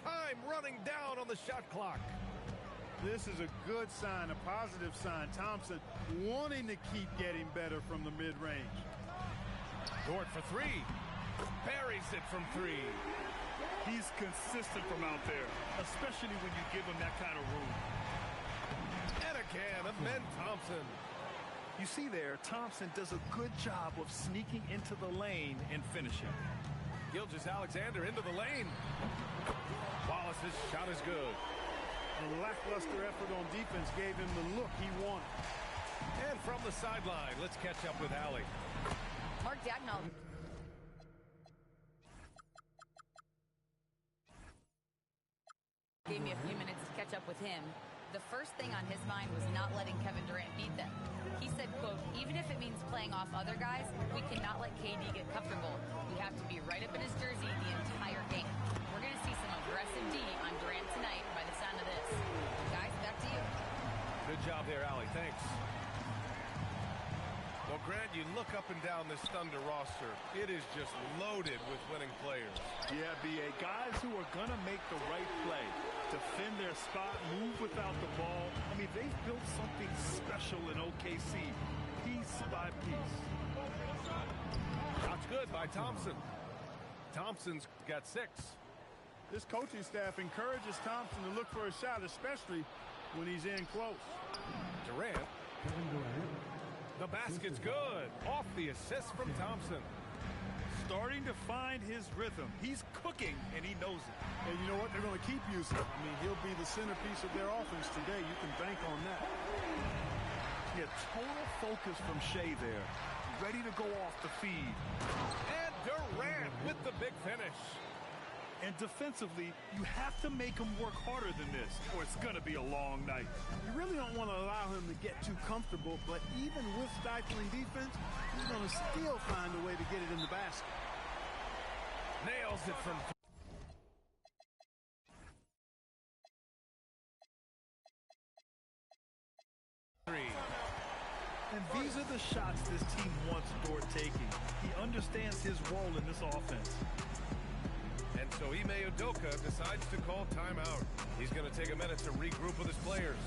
Time running down on the shot clock. This is a good sign, a positive sign. Thompson wanting to keep getting better from the mid-range. Dort for three. Buries it from three. He's consistent from out there, especially when you give him that kind of room. And again, of Ben Thompson. You see there, Thompson does a good job of sneaking into the lane and finishing. Gilgeous-Alexander into the lane. Wallace's shot is good. A lackluster effort on defense gave him the look he wanted. And from the sideline, let's catch up with Allie. Mark Dagnall. Gave me a few minutes to catch up with him. The first thing on his mind was not letting Kevin Durant beat them. He said, quote, even if it means playing off other guys, we cannot let KD get comfortable. We have to be right up in his jersey the entire game. We're going to see some aggressive D on Durant tonight by the sound of this. Guys, back to you. Good job there, Allie. Thanks. Well, Grant, you look up and down this Thunder roster. It is just loaded with winning players. Yeah, B.A. Guys who are going to make the right play. Defend their spot, move without the ball. I mean, they've built something special in OKC, piece by piece. Shot's good by Thompson. Thompson's got 6. This coaching staff encourages Thompson to look for a shot, especially when he's in close. Durant. The basket's good. Off the assist from Thompson. Starting to find his rhythm. He's cooking, and he knows it. And you know what? They're going to keep using him. I mean, he'll be the centerpiece of their offense today. You can bank on that. Yeah, total focus from Shea there. Ready to go off the feed. And Durant with the big finish. And defensively, you have to make him work harder than this, or it's going to be a long night. You really don't want to allow him to get too comfortable, but even with stifling defense, he's going to still find a way to get it in the basket. Nails it from three. And these are the shots this team wants Dort taking. He understands his role in this offense. And so Ime Udoka decides to call timeout. He's going to take a minute to regroup with his players.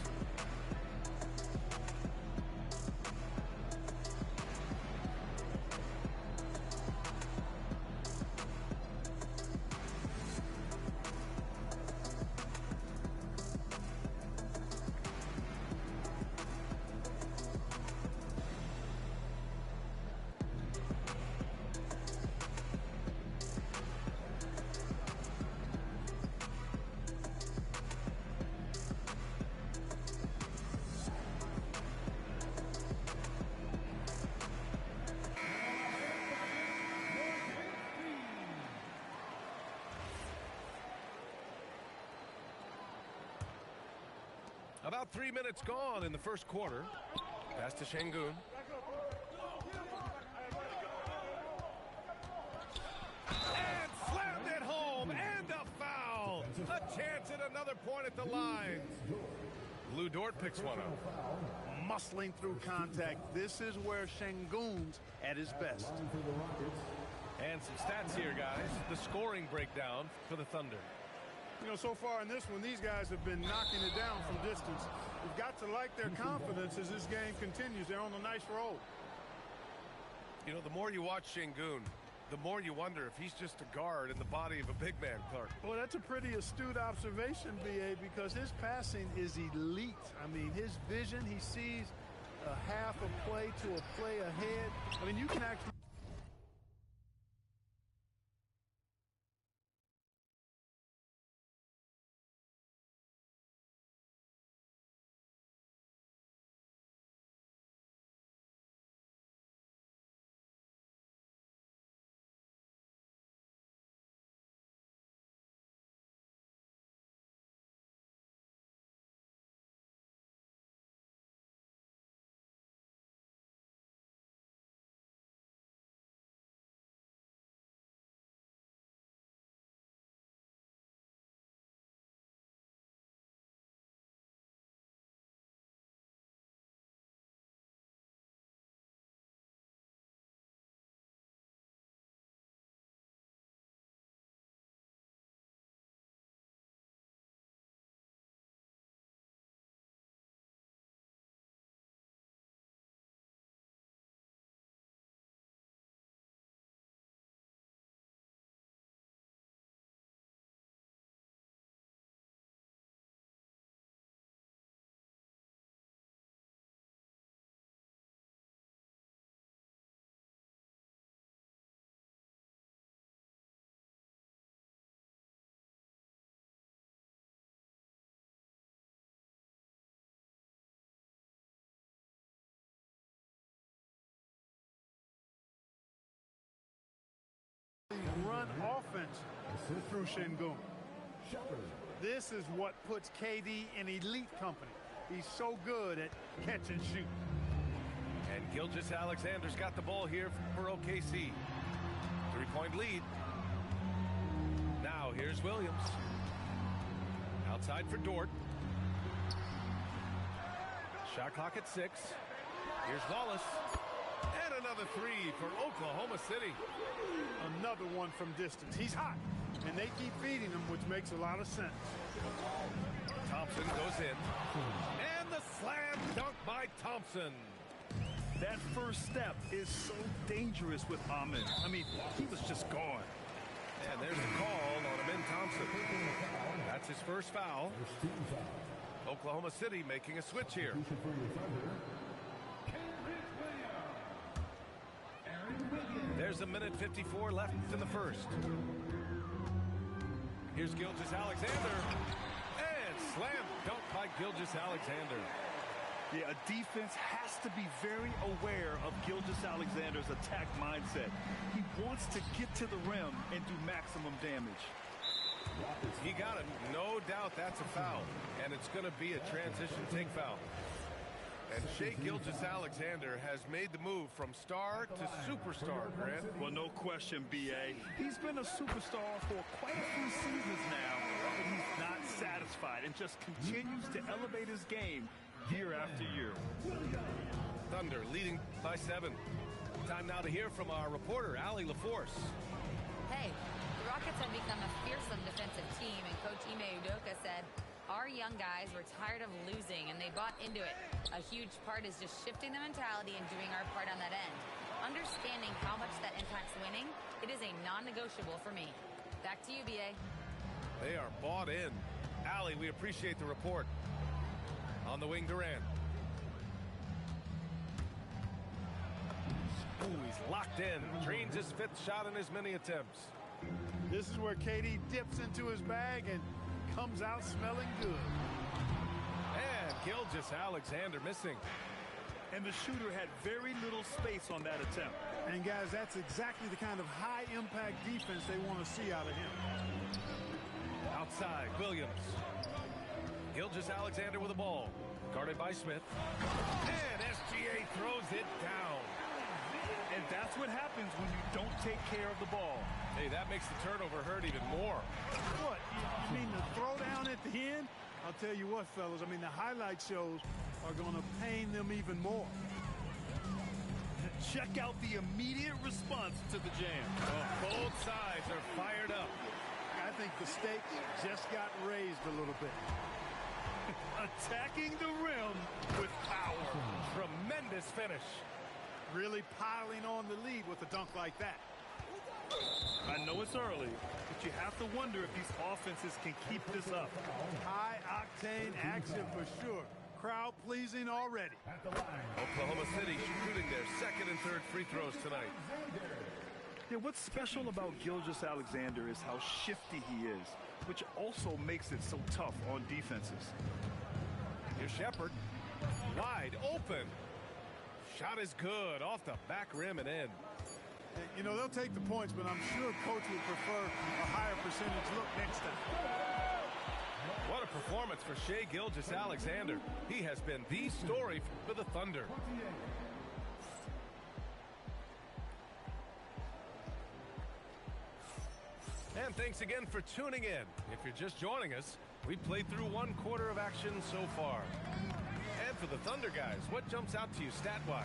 About 3 minutes gone in the first quarter. Pass to Şengün. And slammed it home. And a foul. A chance at another point at the line. Lou Dort picks one up. Muscling through contact. This is where Şengün's at his best. And some stats here, guys. The scoring breakdown for the Thunder. You know, so far in this one, these guys have been knocking it down from distance. You've got to like their confidence as this game continues. They're on a nice roll. You know, the more you watch Şengün, the more you wonder if he's just a guard in the body of a big man, Clark. Well, that's a pretty astute observation, B.A., because his passing is elite. I mean, his vision, he sees a half a play to a play ahead. I mean, you can actually run offense through Şengün. This is what puts KD in elite company. He's so good at catch and shoot. And Gilgeous-Alexander's got the ball here for OKC. 3-point lead. Now here's Williams. Outside for Dort. Shot clock at 6. Here's Wallace. And another three for Oklahoma City. Another one from distance. He's hot. And they keep feeding him, which makes a lot of sense. Thompson goes in. And the slam dunk by Thompson. That first step is so dangerous with Ahmed. I mean, he was just gone. And there's the call on Amin Thompson. That's his first foul. Oklahoma City making a switch here. There's a minute 54 left in the first. Here's Gilgeous-Alexander. And slam dunk by Gilgeous-Alexander. Yeah, a defense has to be very aware of Gilgeous-Alexander's attack mindset. He wants to get to the rim and do maximum damage. He got it. No doubt that's a foul. And it's going to be a transition take foul. And Shai Gilgeous-Alexander has made the move from star to superstar, Grant. Well, no question, B.A. He's been a superstar for quite a few seasons now, but he's not satisfied and just continues to elevate his game year after year. Thunder leading by 7. Time now to hear from our reporter, Allie LaForce. Hey, the Rockets have become a fearsome defensive team, and Coach Ime Udoka said, our young guys were tired of losing, and they bought into it. A huge part is just shifting the mentality and doing our part on that end. Understanding how much that impacts winning, it is a non-negotiable for me. Back to you, B.A. They are bought in. Allie, we appreciate the report. On the wing, Durant. Ooh, he's locked in. Drains his 5th shot in as many attempts. This is where KD dips into his bag and comes out smelling good. And Gilgeous-Alexander missing. And the shooter had very little space on that attempt. And guys, that's exactly the kind of high-impact defense they want to see out of him. Outside, Williams. Gilgeous-Alexander with the ball. Guarded by Smith. And SGA throws it down. And that's what happens when you don't take care of the ball. Hey, that makes the turnover hurt even more. What? You mean the throwdown at the end? I'll tell you what, fellas. I mean, the highlight shows are going to pain them even more. Check out the immediate response to the jam. Well, both sides are fired up. I think the stakes just got raised a little bit. Attacking the rim with power. Tremendous finish. Really piling on the lead with a dunk like that. I know it's early, but you have to wonder if these offenses can keep this up. High-octane action for sure. Crowd pleasing already. Oklahoma City shooting their 2nd and 3rd free throws tonight. Yeah, what's special about Gilgeous-Alexander is how shifty he is, which also makes it so tough on defenses. Here's Shepherd. Wide open. Shot is good. Off the back rim and in. You know, they'll take the points, but I'm sure Coach would prefer a higher percentage look next time. What a performance for Shai Gilgeous-Alexander. He has been the story for the Thunder. And thanks again for tuning in. If you're just joining us, we played through 1 quarter of action so far. And for the Thunder guys, what jumps out to you stat-wise?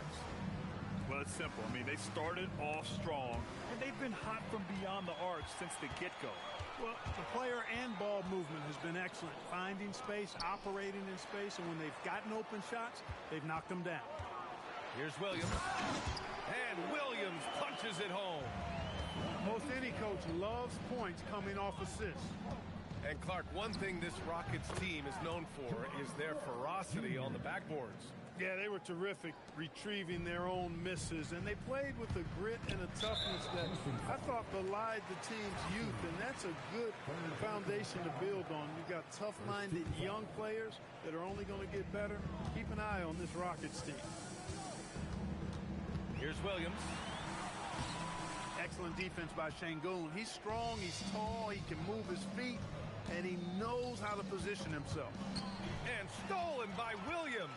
Well, it's simple. I mean, they started off strong, and they've been hot from beyond the arc since the get-go. Well, the player and ball movement has been excellent. Finding space, operating in space, and when they've gotten open shots, they've knocked them down. Here's Williams. And Williams punches it home. Most any coach loves points coming off assists. And Clark, one thing this Rockets team is known for is their ferocity on the backboards. Yeah, they were terrific retrieving their own misses, and they played with a grit and a toughness that I thought belied the team's youth, and that's a good foundation to build on. You've got tough-minded young players that are only going to get better. Keep an eye on this Rockets team. Here's Williams. excellent defense by Şengün. He's strong, he's tall, he can move his feet, and he knows how to position himself. And stolen by Williams.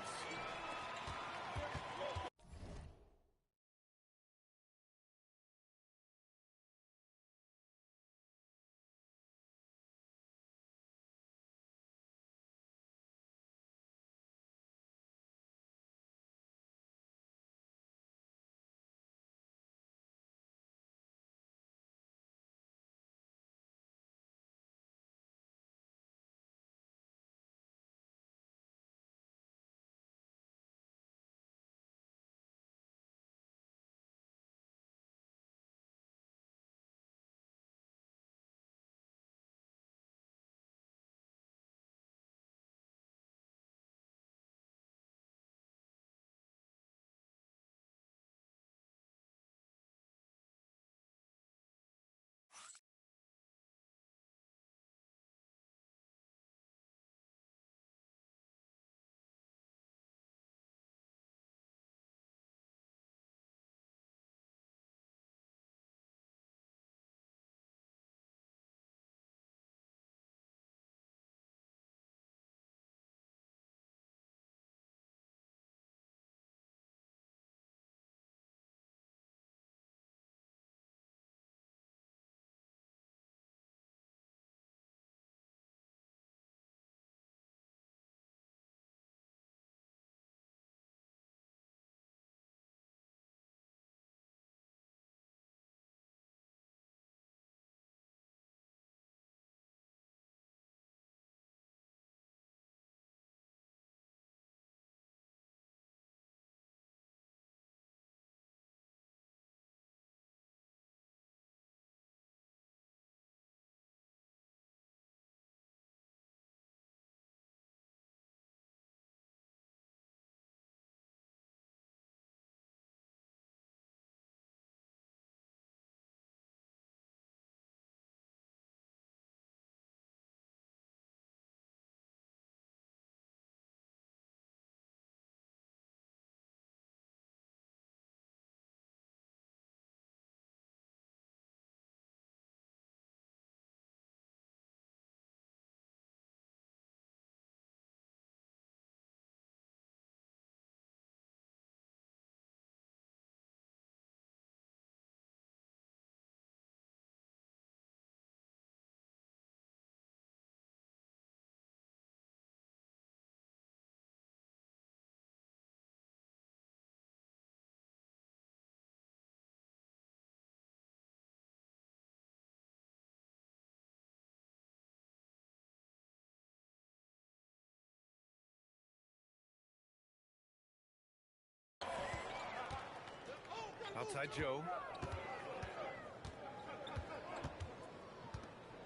Outside Joe.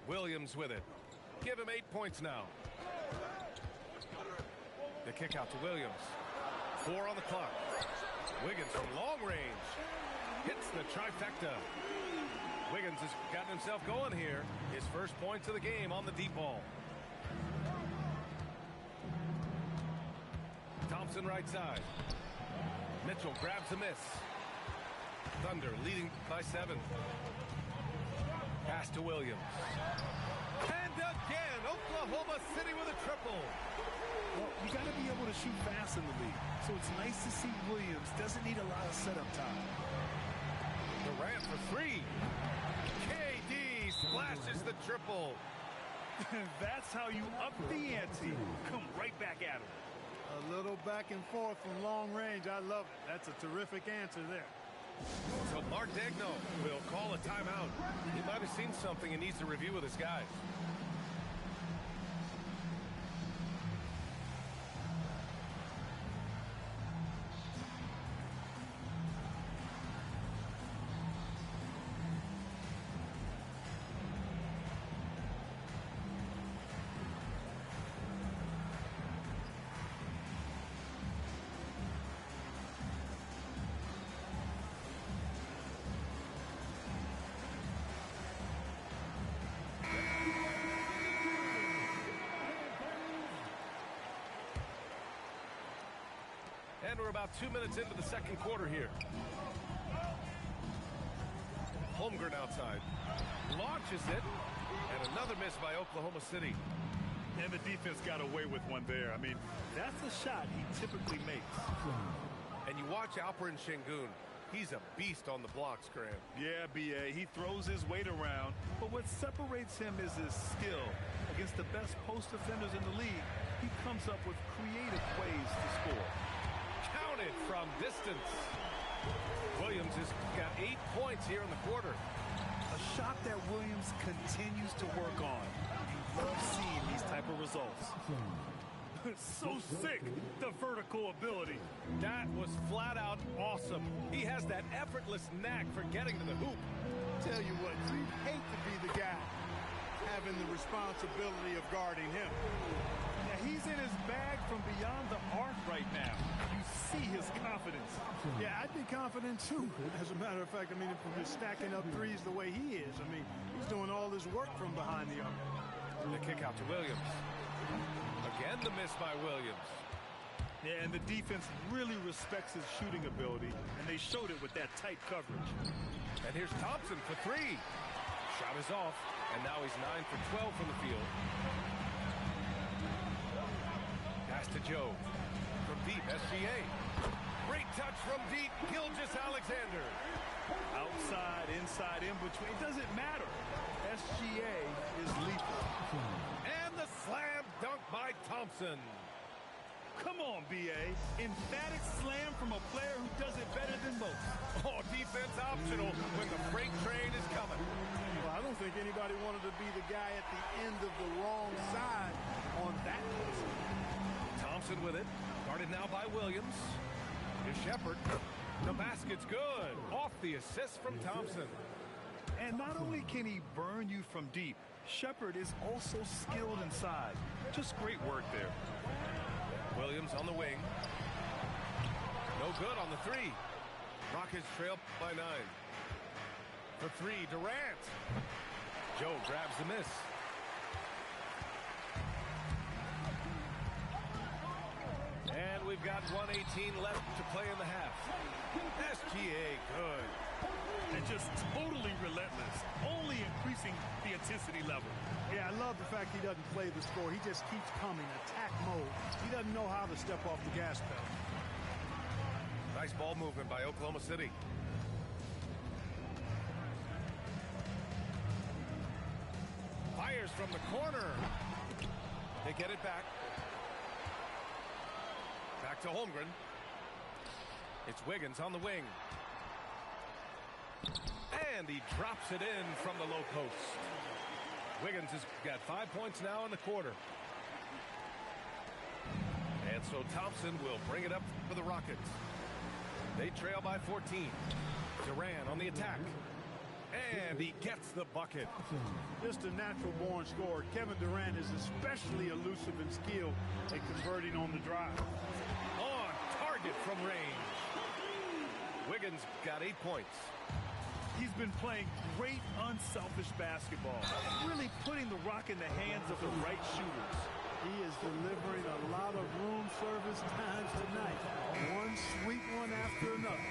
Williams with it. Give him 8 points now. The kick out to Williams. 4 on the clock. Wiggins from long range. Hits the trifecta. Wiggins has gotten himself going here. His first points of the game on the deep ball. Thompson right side. Mitchell grabs the miss. Thunder leading by 7. Pass to Williams. And again, Oklahoma City with a triple. Well, you got to be able to shoot fast in the league. So it's nice to see Williams doesn't need a lot of setup time. Durant for 3. KD splashes the triple. That's how you up the ante. Come right back at him. A little back and forth from long range. I love it. That's a terrific answer there. So Mark Daigneault will call a timeout. He might have seen something and needs to review with his guys. And we're about 2 minutes into the second quarter here. Holmgren outside. Launches it. And another miss by Oklahoma City. And the defense got away with one there. I mean, that's a shot he typically makes. And you watch Alperen Şengün. He's a beast on the blocks, Graham. Yeah, B.A. He throws his weight around, but what separates him is his skill. Against the best post defenders in the league, he comes up with creative ways to score. Counted from distance. Williams has got 8 points here in the quarter. A shot that Williams continues to work on. You love seeing these type of results. So sick, the vertical ability. That was flat out awesome. He has that effortless knack for getting to the hoop. Tell you what, you'd hate to be the guy having the responsibility of guarding him. Yeah, he's in his bag from beyond the arc right now. You see his confidence. Yeah, I'd be confident too. As a matter of fact, I mean, if he's stacking up threes the way he is, I mean, he's doing all his work from behind the arc. The kick out to Williams. Again, the miss by Williams. Yeah, and the defense really respects his shooting ability, and they showed it with that tight coverage. And here's Thompson for three. Shot is off, and now he's 9 for 12 from the field. Pass to Joe. From deep, SGA. Great touch from deep, Gilgeous-Alexander. Outside, inside, in between, it doesn't matter. SGA is lethal. And the slam dunk by Thompson. Come on, B.A. Emphatic slam from a player who does it better than most. Oh, defense optional when the freight train is coming. Well, I don't think anybody wanted to be the guy at the end of the wrong side on that play. Thompson with it. Guarded now by Williams. Here's Shepard. The basket's good. Off the assist from Thompson. And not only can he burn you from deep, Shepard is also skilled inside. Just great work there. Williams on the wing. No good on the three. Rockets trail by 9. For three, Durant. Joe grabs the miss. And we've got 1:18 left to play in the half. SGA good. And just totally relentless, only increasing the intensity level. Yeah, I love the fact he doesn't play the score. He just keeps coming, attack mode. He doesn't know how to step off the gas pedal. Nice ball movement by Oklahoma City. Fires from the corner. They get it back. Back to Holmgren. It's Wiggins on the wing. And he drops it in from the low post. Wiggins has got 5 points now in the quarter. And so Thompson will bring it up for the Rockets. They trail by 14. Durant on the attack. And he gets the bucket. Just a natural-born scorer. Kevin Durant is especially elusive and skilled at converting on the drive. On target from range. Wiggins got 8 points. He's been playing great, unselfish basketball, really putting the rock in the hands of the right shooters. He is delivering a lot of room service times tonight. One sweet one after another.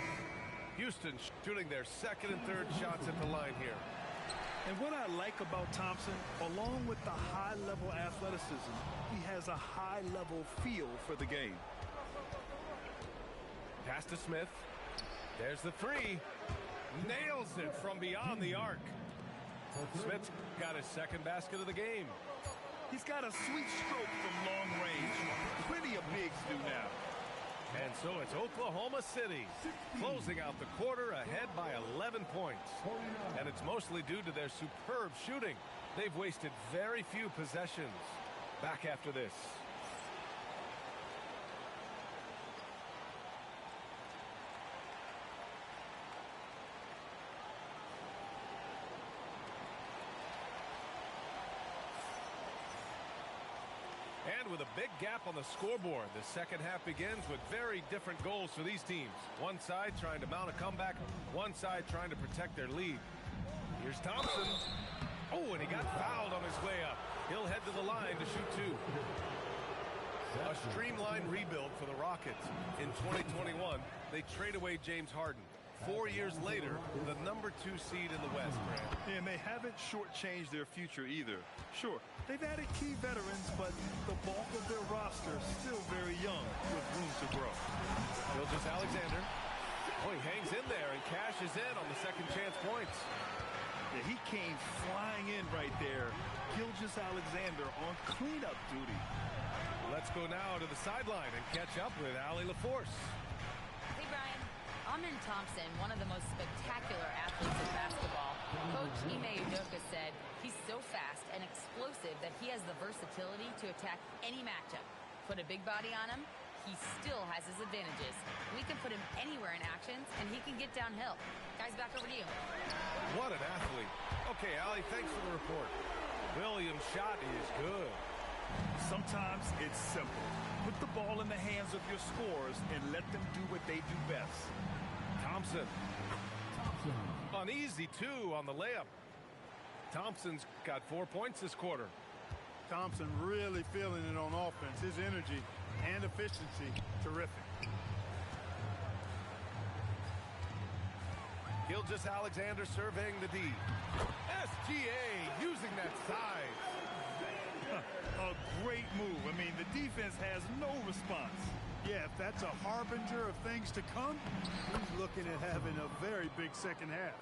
Houston shooting their second and third shots at the line here. And what I like about Thompson, along with the high-level athleticism, he has a high-level feel for the game. Pass to Smith. There's the three. Nails it from beyond the arc. Smith's got his second basket of the game. He's got a sweet stroke from long range. Plenty of bigs do now. And so it's Oklahoma City closing out the quarter ahead by 11 points. And it's mostly due to their superb shooting. They've wasted very few possessions. Back after this. And with a big gap on the scoreboard, the second half begins with very different goals for these teams. One side trying to mount a comeback, one side trying to protect their lead. Here's Thompson. Oh, and he got fouled on his way up. He'll head to the line to shoot two. A streamlined rebuild for the Rockets. In 2021, they trade away James Harden. 4 years later, the #2 seed in the West, Grant. And they haven't shortchanged their future either. Sure, they've added key veterans, but the bulk of their roster is still very young with room to grow. Gilgeous-Alexander. Oh, he hangs in there and cashes in on the second chance points. Yeah, he came flying in right there. Gilgeous-Alexander on cleanup duty. Let's go now to the sideline and catch up with Allie LaForce. Hey, Brian. Amen Thompson, one of the most spectacular athletes in basketball. Coach Ime Udoka said he's so fast and explosive that he has the versatility to attack any matchup. Put a big body on him, he still has his advantages. We can put him anywhere in actions, and he can get downhill. Guys, back over to you. What an athlete. Okay, Allie, thanks for the report. Williams' shot is good. Sometimes it's simple. Put the ball in the hands of your scorers and let them do what they do best. Thompson. Uneasy, too, on the layup. Thompson's got 4 points this quarter. Thompson really feeling it on offense. His energy and efficiency, terrific. Gilgeous-Alexander surveying the D. SGA using that size. A great move. I mean, the defense has no response. Yeah, if that's a harbinger of things to come, he's looking at having a very big second half.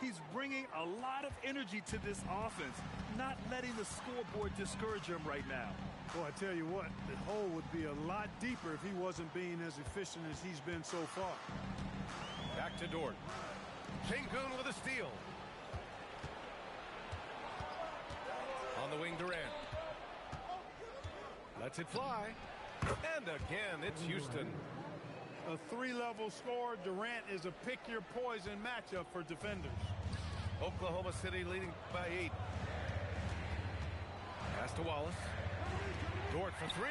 He's bringing a lot of energy to this offense, not letting the scoreboard discourage him right now. Well, I tell you what, the hole would be a lot deeper if he wasn't being as efficient as he's been so far. Back to Dort. Sengun with a steal. On the wing, Durant. Lets it fly. And again, it's Houston. A three-level score. Durant is a pick-your-poison matchup for defenders. Oklahoma City leading by 8. Pass to Wallace. Dort for 3.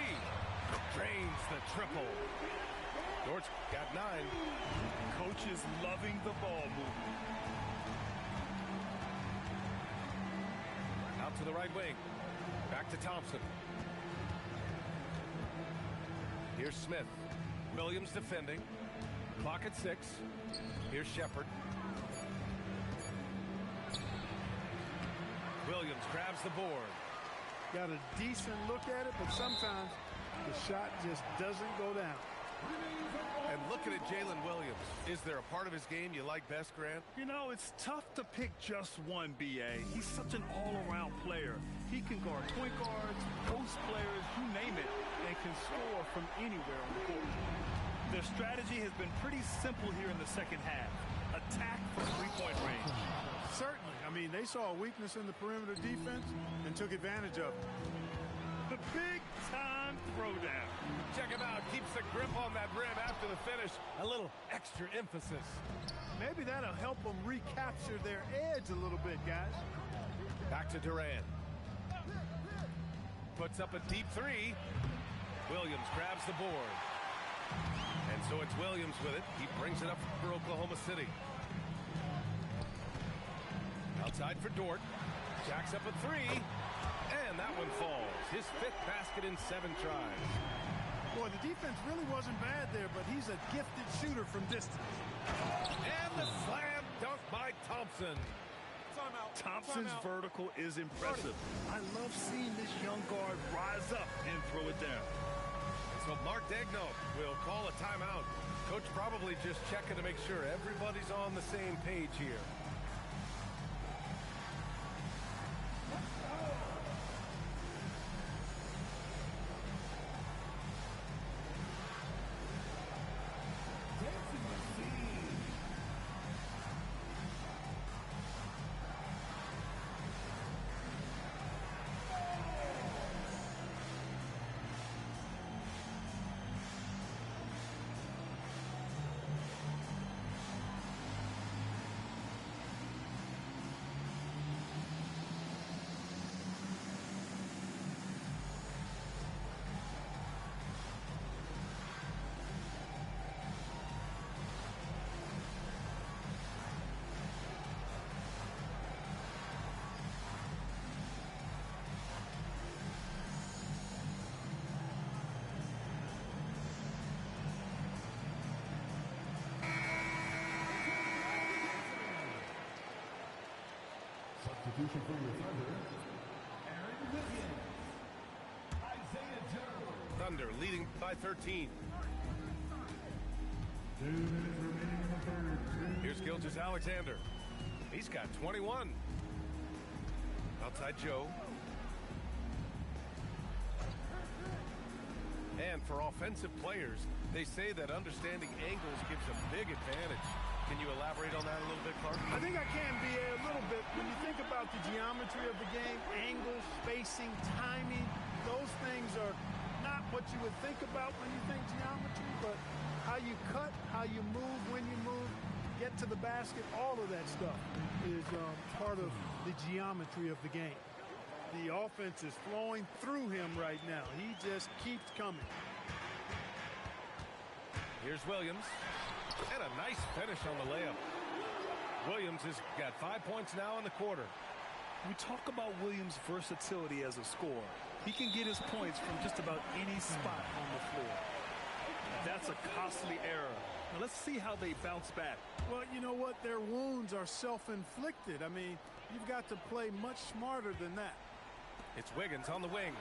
Drains the triple. Dort's got 9. Coach is loving the ball movement. Out to the right wing. Back to Thompson. Here's Smith. Williams defending. Clock at 6. Here's Shepard. Williams grabs the board. Got a decent look at it, but sometimes the shot just doesn't go down. And looking at Jalen Williams, is there a part of his game you like best, Grant? You know, it's tough to pick just one, B.A. He's such an all-around player. He can guard point guards, post players, you name it, and can score from anywhere on the court. Their strategy has been pretty simple here in the second half. Attack from three-point range. Certainly. I mean, they saw a weakness in the perimeter defense and took advantage of it. The big-time throwdown. Check him out. Keeps the grip on that rim after the finish. A little extra emphasis. Maybe that'll help them recapture their edge a little bit, guys. Back to Durant. Puts up a deep 3. Williams grabs the board. And so it's Williams with it. He brings it up for Oklahoma City. Outside for Dort. Jacks up a 3. And that one falls. His 5th basket in 7 tries. Boy, the defense really wasn't bad there, but he's a gifted shooter from distance. And the slam dunk by Thompson. Thompson's vertical is impressive. I love seeing this young guard rise up and throw it down. So Mark Degno will call a timeout. Coach probably just checking to make sure everybody's on the same page here. Thunder leading by 13. Here's Gilgeous-Alexander. He's got 21. Outside Joe. And for offensive players, they say that understanding angles gives a big advantage. Can you elaborate on that a little bit, Clark? I think I can, B.A., a little bit. When you think about the geometry of the game, angles, spacing, timing, those things are not what you would think about when you think geometry, but how you cut, how you move, when you move, get to the basket, all of that stuff is part of the geometry of the game. The offense is flowing through him right now. He just keeps coming. Here's Williams. And a nice finish on the layup. Williams has got 5 points now in the quarter. We talk about Williams' versatility as a scorer. He can get his points from just about any spot on the floor. That's a costly error. Now let's see how they bounce back. Well, you know what? Their wounds are self-inflicted. I mean, you've got to play much smarter than that. It's Wiggins on the wing.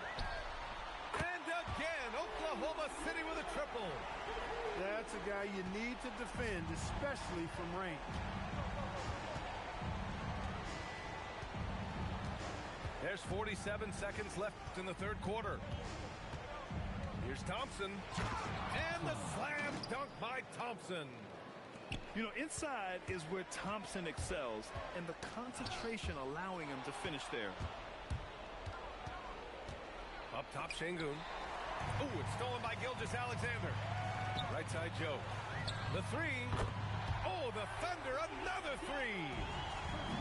And again, Oklahoma City with a triple. That's a guy you need to defend, especially from range. There's 47 seconds left in the third quarter. Here's Thompson. And the slam dunk by Thompson. You know, inside is where Thompson excels, and the concentration allowing him to finish there. Up top, Şengün. Oh, it's stolen by Gilgeous-Alexander. Right side, Joe. The three. Oh, the Thunder, another three.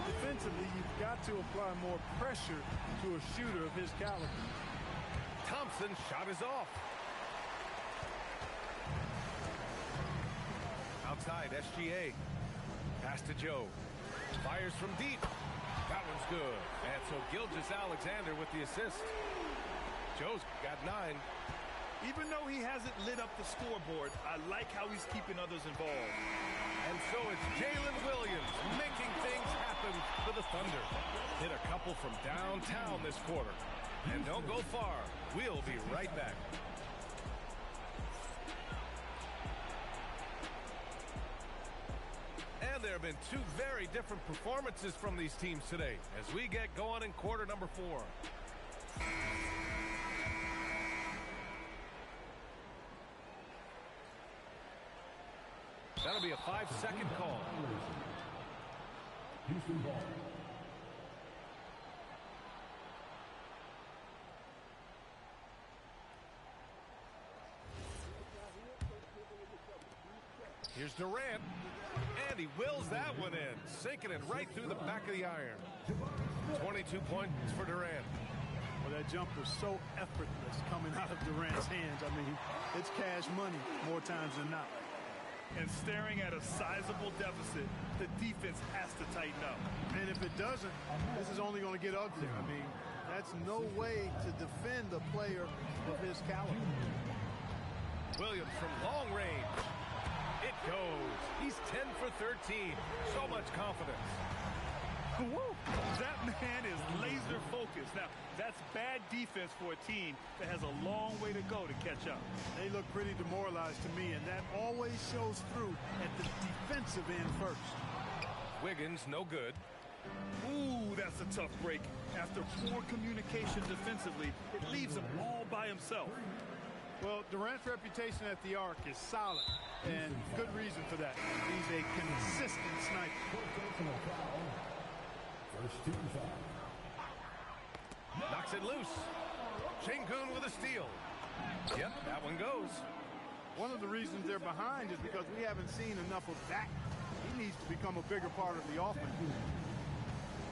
Defensively, you've got to apply more pressure to a shooter of his caliber. Thompson's shot is off. Outside, SGA. Pass to Joe. Fires from deep. That one's good. And so Gilgeous-Alexander with the assist. Joe's got 9. Even though he hasn't lit up the scoreboard, I like how he's keeping others involved. And so it's Jalen Williams making things happen for the Thunder. Hit a couple from downtown this quarter. And don't go far. We'll be right back. And there have been two very different performances from these teams today as we get going in quarter number 4. That'll be a 5-second call. Houston ball. Here's Durant. And he wills that one in, sinking it right through the back of the iron. 22 points for Durant. Well, that jumper's so effortless coming out of Durant's hands. I mean, it's cash money more times than not. And staring at a sizable deficit, the defense has to tighten up. And if it doesn't, this is only going to get ugly. I mean, that's no way to defend a player of his caliber. Williams from long range. It goes. He's 10 for 13. So much confidence. Woo! That man is laser focused. Now, that's bad defense for a team that has a long way to go to catch up. They look pretty demoralized to me, and that always shows through at the defensive end first. Wiggins, no good. Ooh, that's a tough break. After poor communication defensively, it leaves him all by himself. Well, Durant's reputation at the arc is solid, and good reason for that. He's a consistent sniper. First team foul. Knocks it loose. Şengün with a steal. Yep, that one goes. One of the reasons they're behind is because we haven't seen enough of that. He needs to become a bigger part of the offense.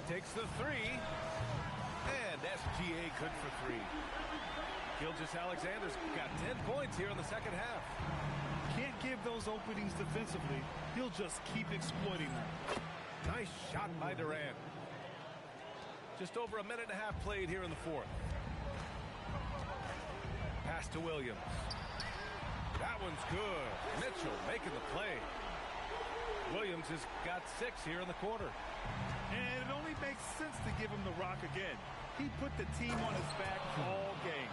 Takes the three. And SGA good for 3. Gilgeous-Alexander's got 10 points here in the second half. Can't give those openings defensively. He'll just keep exploiting them. Nice shot by Durant. Just over a minute and a half played here in the fourth. Pass to Williams. That one's good. Mitchell making the play. Williams has got 6 here in the quarter. And it only makes sense to give him the rock again. He put the team on his back all game.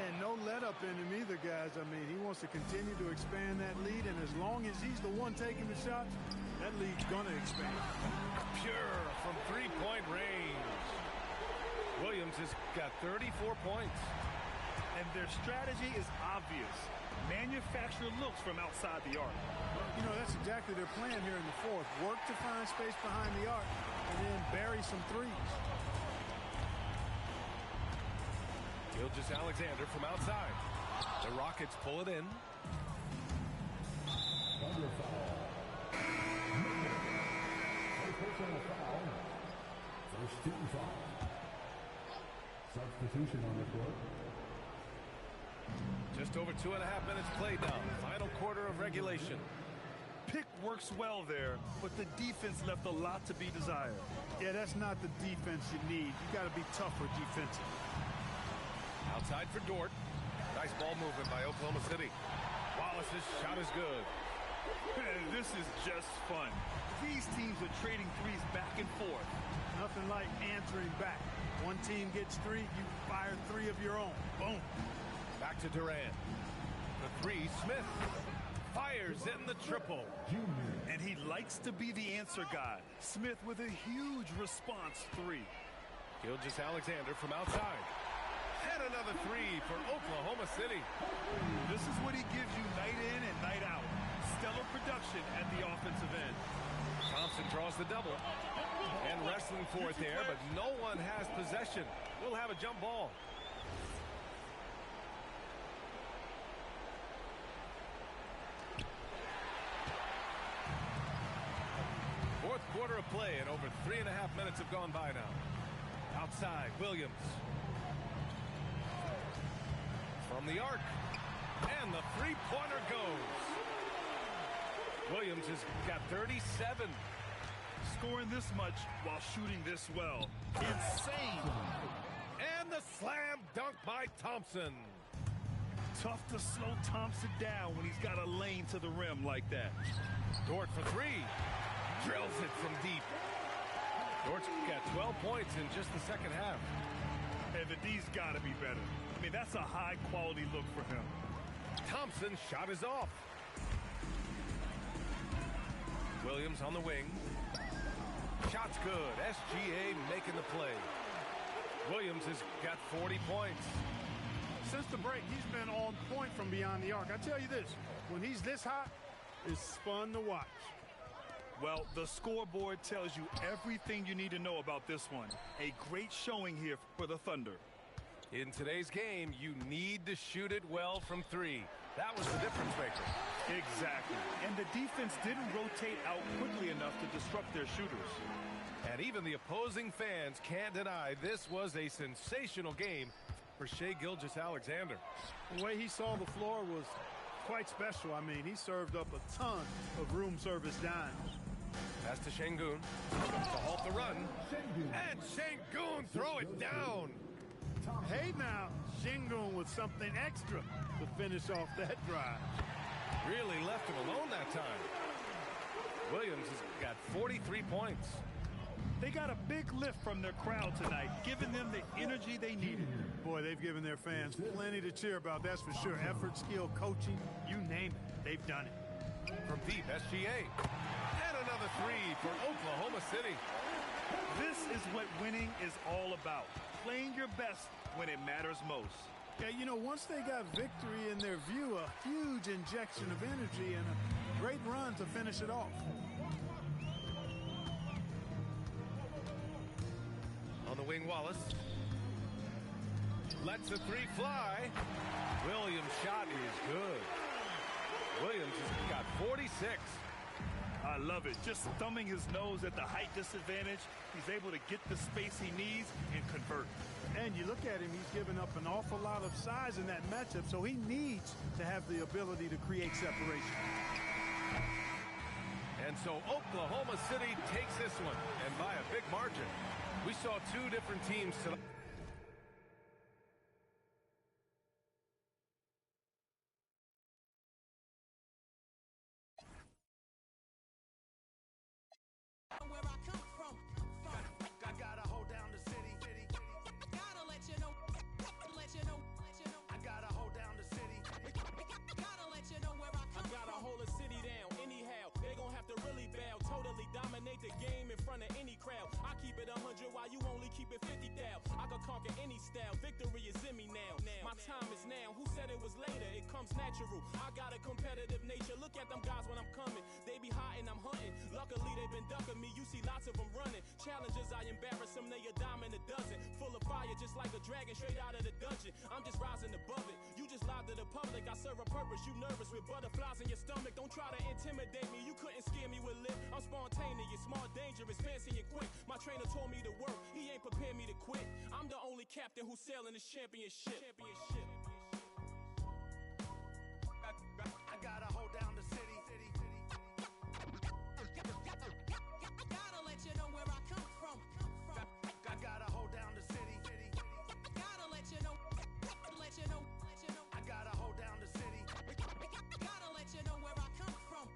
And no let up in him either, guys. I mean, he wants to continue to expand that lead, and as long as he's the one taking the shots, that lead's going to expand. Pure from three-point range. Williams has got 34 points. And their strategy is obvious. Manufacture looks from outside the arc. You know, that's exactly their plan here in the fourth. Work to find space behind the arc and then bury some threes. Gilgeous-Alexander from outside. The Rockets pull it in. First team foul. Substitution on the court. Just over 2.5 minutes played now. Final quarter of regulation. Pick works well there, but the defense left a lot to be desired. Yeah, that's not the defense you need. You got to be tougher defensive. Outside for Dort. Nice ball movement by Oklahoma City. Wallace's shot is good. This is just fun. These teams are trading threes back and forth. Nothing like answering back. One team gets 3, you fire 3 of your own. Boom. Back to Durant. The 3, Smith. Fires in the triple. And he likes to be the answer guy. Smith with a huge response 3. Gilgeous-Alexander from outside. And another 3 for Oklahoma City. This is what he gives you night in and night out. Stellar production at the offensive end. Thompson draws the double. And wrestling for it there, but no one has possession. We'll have a jump ball. Fourth quarter of play, and over 3.5 minutes have gone by now. Outside, Williams. From the arc. And the three-pointer goes. Williams has got 37. Scoring this much while shooting this well. Insane. And the slam dunk by Thompson. Tough to slow Thompson down when he's got a lane to the rim like that. Dort for 3. Drills it from deep. Dort's got 12 points in just the second half. And the D's got to be better. I mean, that's a high-quality look for him. Thompson's shot is off. Williams on the wing. Shot's good. SGA making the play. Williams has got 40 points. Since the break, he's been on point from beyond the arc. I tell you this, when he's this hot, it's fun to watch. Well, the scoreboard tells you everything you need to know about this one. A great showing here for the Thunder. In today's game, you need to shoot it well from 3. That was the difference maker. Exactly. And the defense didn't rotate out quickly enough to disrupt their shooters. And even the opposing fans can't deny this was a sensational game for Shai Gilgeous-Alexander. The way he saw the floor was quite special. I mean, he served up a ton of room service dimes. Pass to Şengün to halt the run. And Şengün throw it down. Hey now, Şengün with something extra to finish off that drive. Really left him alone that time. Williams has got 43 points. They got a big lift from their crowd tonight, giving them the energy they needed. Boy, they've given their fans plenty to cheer about, that's for sure. Effort, skill, coaching, you name it, they've done it. From deep, SGA. And another 3 for Oklahoma City. This is what winning is all about. Playing your best when it matters most. Yeah, you know, once they got victory in their view, a huge injection of energy and a great run to finish it off. On the wing, Wallace. Lets the 3 fly. Williams' shot is good. Williams has got 46. I love it. Just thumbing his nose at the height disadvantage. He's able to get the space he needs and convert. And you look at him, he's given up an awful lot of size in that matchup, so he needs to have the ability to create separation. And so Oklahoma City takes this one, and by a big margin. We saw 2 different teams tonight. conquer any style. Victory is in me now. My time is now. Who said it was later? It comes natural. I got a competitive nature. Look at them guys when I'm coming. They be hiding, I'm hunting. Luckily they've been ducking me. You see lots of them running. Challenges, I embarrass them. They a dime in a dozen. Full of fire, just like a dragon straight out of the dungeon. I'm just rising above it. You just lied to the public. I serve a purpose. You nervous with butterflies in your stomach. Don't try to intimidate me. You couldn't scare me with lip. I'm spontaneous, smart, dangerous, fancy and quick. My trainer told me to work. He ain't prepared me to quit. I'm the only captain who's sailing this championship. I gotta hold down the city. Gotta let you know where I come from. I gotta hold down the city. Gotta let you know. I gotta hold down the city. Gotta let you know where I come from.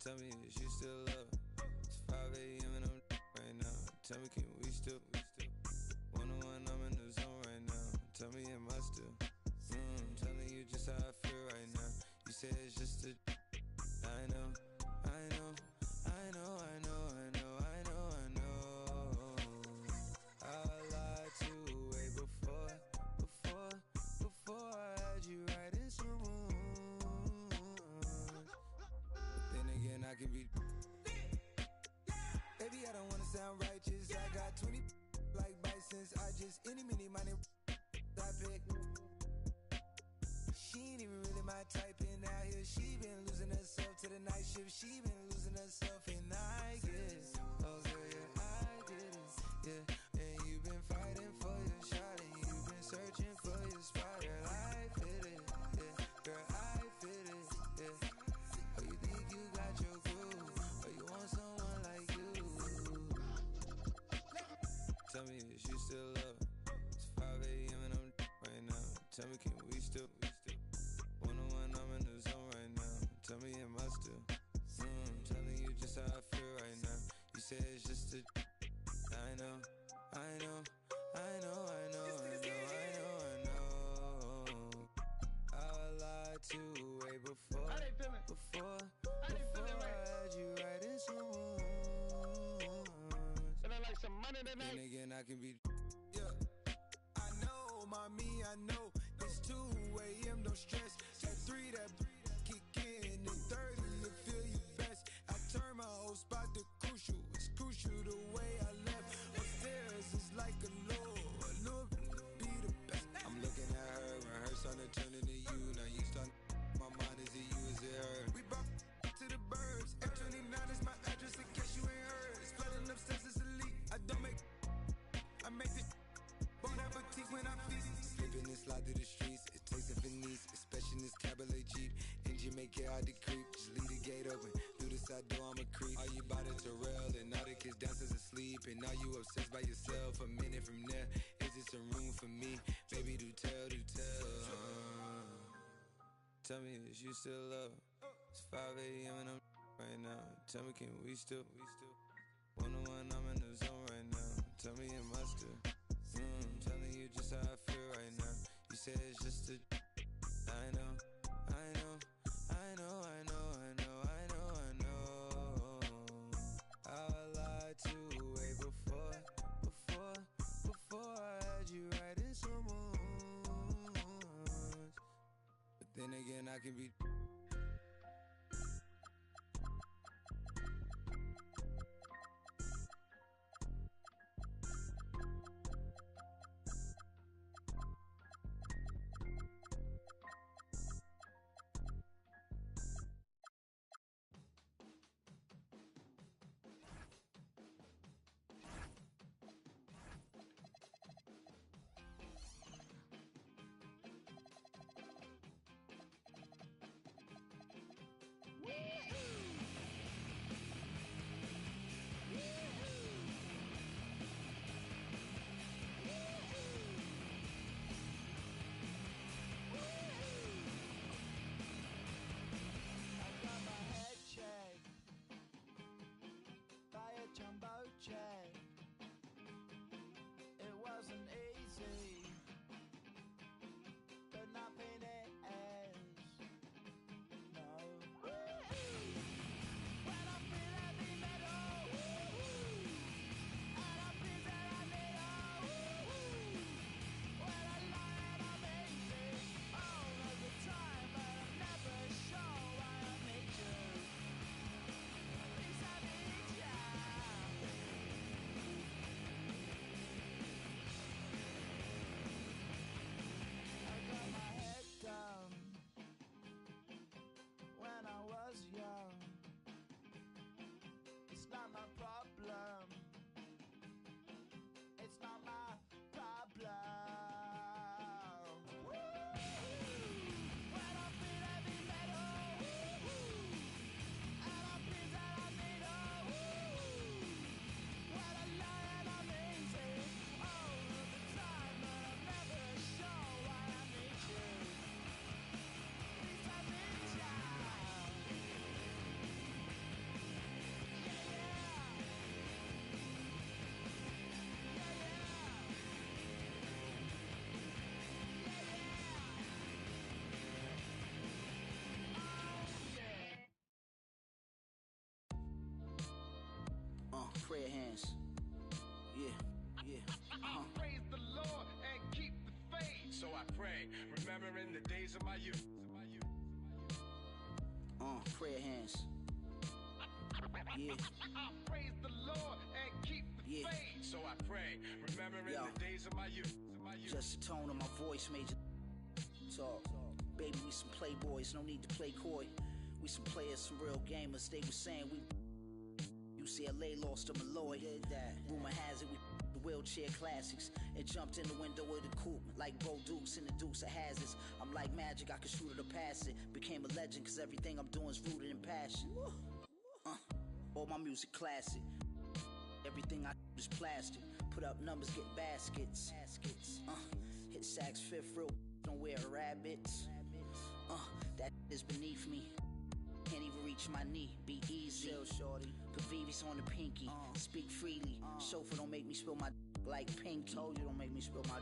Tell me, is you still up? It's 5 a.m. and I'm right now. Tell me, can we still? 101, I'm in the zone right now. Tell me, am I still? Telling you just how I feel right now. You say it's just a. I know. I lied to way before I had you right in some room. Then again, I can be. Baby, I don't wanna sound righteous. I got 20 like Bisons. I just any mini money I pick. She ain't even really my type, and out here she been losing herself to the night shift. She been losing herself, and I guess. Oh girl, yeah, I did it. Yeah, and you've been fighting for your shot, and you've been searching for your spot. Girl, I fit it. Yeah, girl, I fit it. Yeah. Oh, you think you got your groove, or you want someone like you? Tell me, is you still up? It's 5 a.m. and I'm right now. Tell me, can we still? 101, I'm in the zone right now. Tell me, am I still? Telling you just how I feel right now. You say it's just a. I know. I lied to way before. Before I had you right in some rooms. Like some money tonight. Then again, I can be. Yeah, I know, mommy, I know. It's 2 a.m. Don't stress. At 3 that kick in, and 30 you feel your best. I turn my whole spot to crucial. It's crucial the way I left. Upstairs is like a lure be the best. I'm looking at her when her starting to turn into you. Now you start. My mind is it you, is it her? We brought to the burbs. F29 is my address in case you ain't heard. It's flooding upstairs, it's elite. I make this bon appetit when I feast. Slipping and slide through the streets. It takes a finesse, especially in this cabaret Jeep. Engine make it hard to creep. Just leave the gate open. Through the side door, I'm a creep. Are you by the Terrell? And all the kids downstairs asleep. And now you obsessed by yourself. A minute from there, is there some room for me? Baby, do tell. Tell me, is you still up? It's 5 a.m. and I'm right now. Tell me, can we still? 101, I'm in the zone right now. Tell me, am I still? Telling you just how I feel right now. You say it's just a. I know. I lied to way before I had you right in some rooms. But then again, I can be. remembering the days of my youth. Prayer hands. Yeah. Praise the Lord and keep the Yeah. faith. So I pray, remembering Yo. the days of my youth. Just the tone of my voice made you talk. Baby, we some playboys, no need to play coy. We some players, some real gamers. They was saying we UCLA lost to Malloy. Rumor has it we the wheelchair classics and jumped in the window of the coupe like Bo Dukes in the Dukes of Hazards. I'm like magic, I can shoot it or pass it. Became a legend cause everything I'm doing is rooted in passion. All my music classic. Everything I do is plastic. Put up numbers, get baskets. Hit sacks fifth real, don't wear rabbits. That is beneath me. Can't even reach my knee, be easy. Chill, shorty. Put VV's on the pinky. Speak freely. Chauffeur, don't make me spill my like Pinky. Told you, don't make me spill my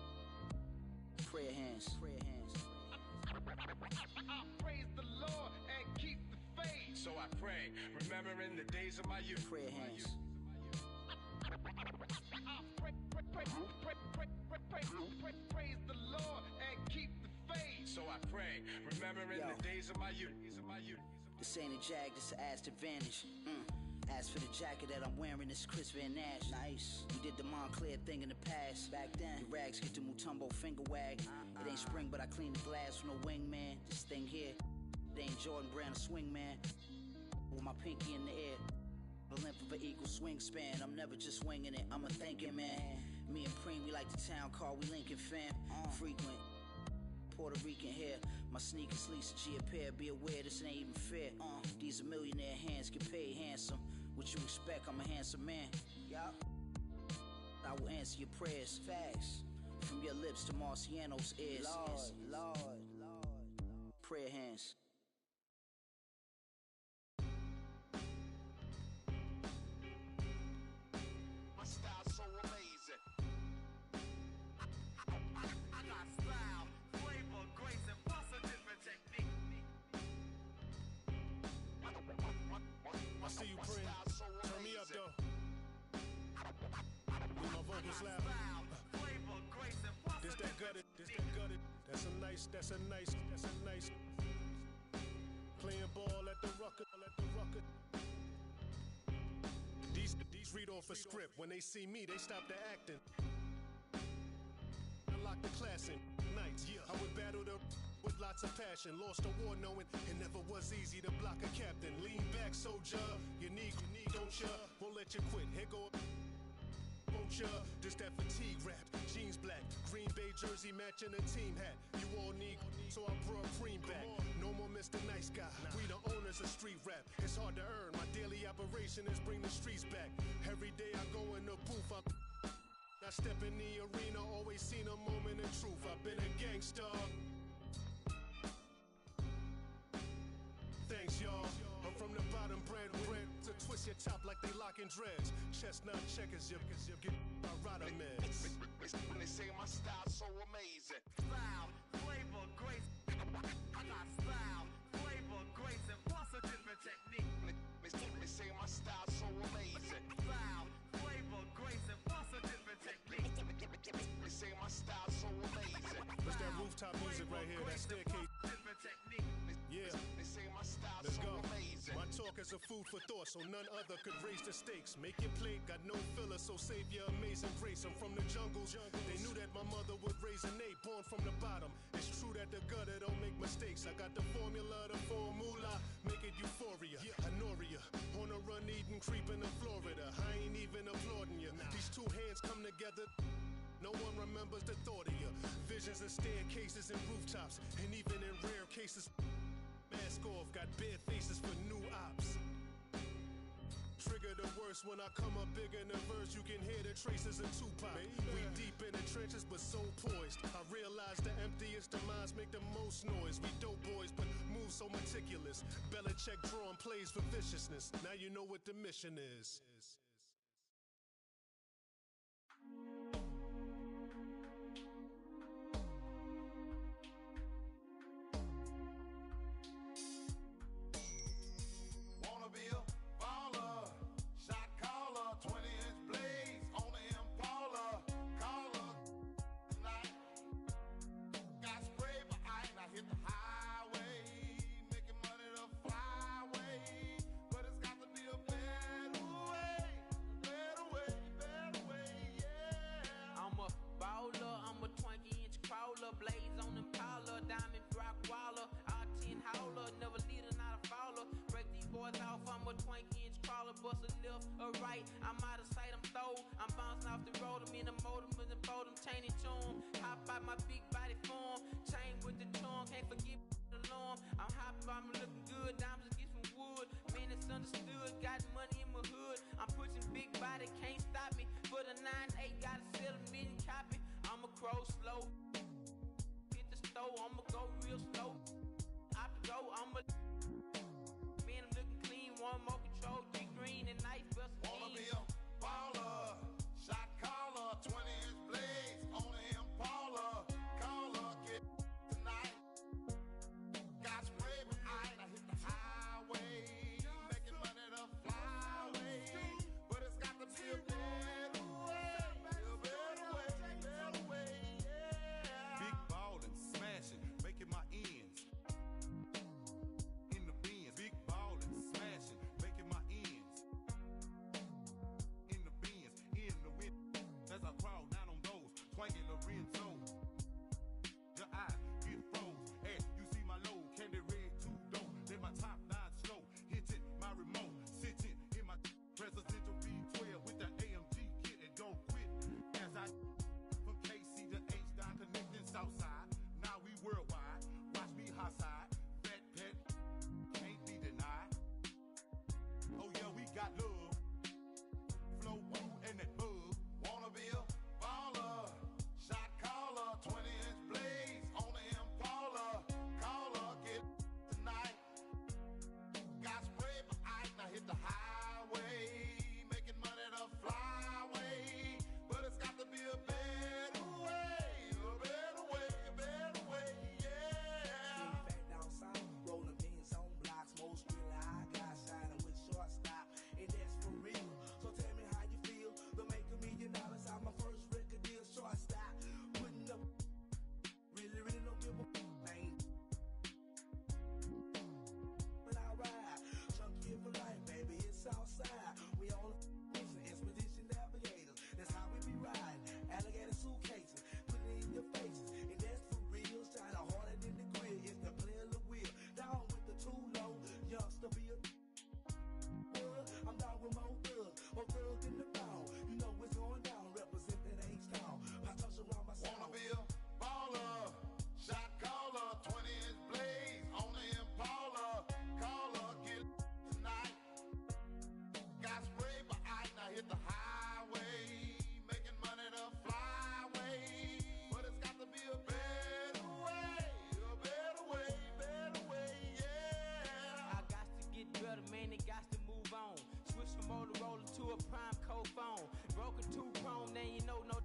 prayer hands. Prayer hands. Praise the Lord and keep the faith. So I pray, remembering the days of my youth. Prayer hands. Praise the Lord and keep the faith. So I pray, remembering the days of my youth. This ain't a Jag, this a ass advantage. As for the jacket that I'm wearing, it's Chris Van Nash. Nice. We did the Montclair thing in the past. Back then, the rags get the Mutombo finger wag. It ain't spring, but I clean the glass with no wingman. This thing here, it ain't Jordan Brand, a swing man. With my pinky in the air. The length of an equal swing span. I'm never just winging it, I'm a thinking man. Me and Preem, we like the town car, we Lincoln fam. Frequent. Puerto Rican hair, my sneakers Lisa G a pair. Be aware this ain't even fair. These are millionaire hands, get paid handsome. What you expect? I'm a handsome man. Yup. I will answer your prayers. Facts. From your lips to Marciano's ears. Lord. Prayer hands. My style's so amazing. I got style, flavor, grace, and plus a different technique. I see you, Prim. Turn me up, though. With my vocals loud. This that gutted. That's a nice. Playing ball at the rucker. These read off a script. When they see me, they stop the acting. Unlock the class in nights. I would battle with lots of passion. Lost a war knowing it never was easy to block a captain. Lean back, soldier. You need, don't ya? Won't let you quit. Here go. Won't ya? Just that fatigue rap. Jeans black. Green Bay jersey matching a team hat. You all need, so I brought Preem back. No more Mr. Nice Guy. We the owners of street rap. It's hard to earn. My daily operation is bring the streets back. Every day I go in the booth. I step in the arena. Always seen a moment of truth. I've been a gangster. Thanks, y'all. I'm from the bottom, bread to twist your top like they locking dreads. Chestnut checkers, you get my rider meds. When they say my style's so amazing. Style, flavor, grace. I got style, flavor, grace, and plus a different technique. They say my style's so amazing. Style, flavor, grace, and plus a different technique. They say my style's so amazing. What's that rooftop music right here? That staircase. Yeah. They say my style's Let's so go. amazing. My talk is a food for thought, so none other could raise the stakes. Make your plate, got no filler, so save your amazing grace. I'm from the jungles. They knew that my mother would raise an eight, born from the bottom. It's true that the gutter don't make mistakes. I got the formula, the formula, make it euphoria. Honoria, on a run, eating, creeping in Florida. I ain't even applauding you. These two hands come together. No one remembers the thought of you. Visions of staircases and rooftops, and even in rare cases. Mask off, got bare faces for new ops. Trigger the worst when I come up big in the verse. You can hear the traces of Tupac. We deep in the trenches, but so poised. I realize the emptiest of minds make the most noise. We dope boys, but move so meticulous. Belichick drawing plays for viciousness. Now you know what the mission is. Got spray, but I ain't her right. I'm out of sight, I'm throw. I'm bouncing off the road, I'm in the motor, with the boat, I'm chaining tune. Hop out my big body form, chain with the charm, can't forget the alarm. I'm hopping, I'm looking good, diamonds get some wood. Man, it's understood, got money in my hood. I'm pushing big body, can't stop me. For the 9-8, gotta sell a million copy. I'ma crow slow, hit the stove, I'ma go real slow. I go, I'ma. Man, I'm looking clean, one more control, 3 green and nice bust. Wanna be a baller, shot caller, 20-inch blades on the Impala. Caller, get tonight. Got spray with ice, I hit the highway, making money the flyway. But it's got to be a better way, better way, yeah. Big ballin', smashing, making my ends. In the bins, big ballin', smashing, making my ends. In the bins, in the wind. As I crawl down on those, twanging Lorenzo. Your eye get froze, and you see my low candy red two-door. Then my top 9 slow, hitting my remote, sitting in my presidential B12 with the AMG kit and don't quit. As I from KC to H down connecting Southside. Now we worldwide. Watch me high side. Fat pet can't be denied. Oh yeah, we got love. Flow woo and that bug. Wanna be a baller, shot caller, 20-inch blades on the Impala. Caller, get tonight. Got spray for ice, now hit the highway, making money the flyway. But it's got to be a better way, yeah. Back down south, rolling beans on blocks, most really I got shining with shortstop, and that's for real. So tell me how you feel. The make $1 million out my first record deal, shortstop, putting up. Really don't give a thing. But I ride, chunky for life, baby, it's outside. We on expedition navigators. That's how we be riding. Alligator suitcases, put it in your faces, and that's for real. Shine harder than the grill. It's the player of the wheel. Down with the too low, youngster be a. I'm down with more thugs in the pound. You know what's going down. Represent that H-Town. I touch around my sound. Wanna be a baller, shot caller, 20-inch blades on the Impala. Caller, get tonight. Got spray for ice, now hit the highway, making money the flyway. But it's got to be a better way, yeah. I got to get better, man, it got to move on. Switch from Motorola to a prime code phone. Broken 2 chrome, then you know no.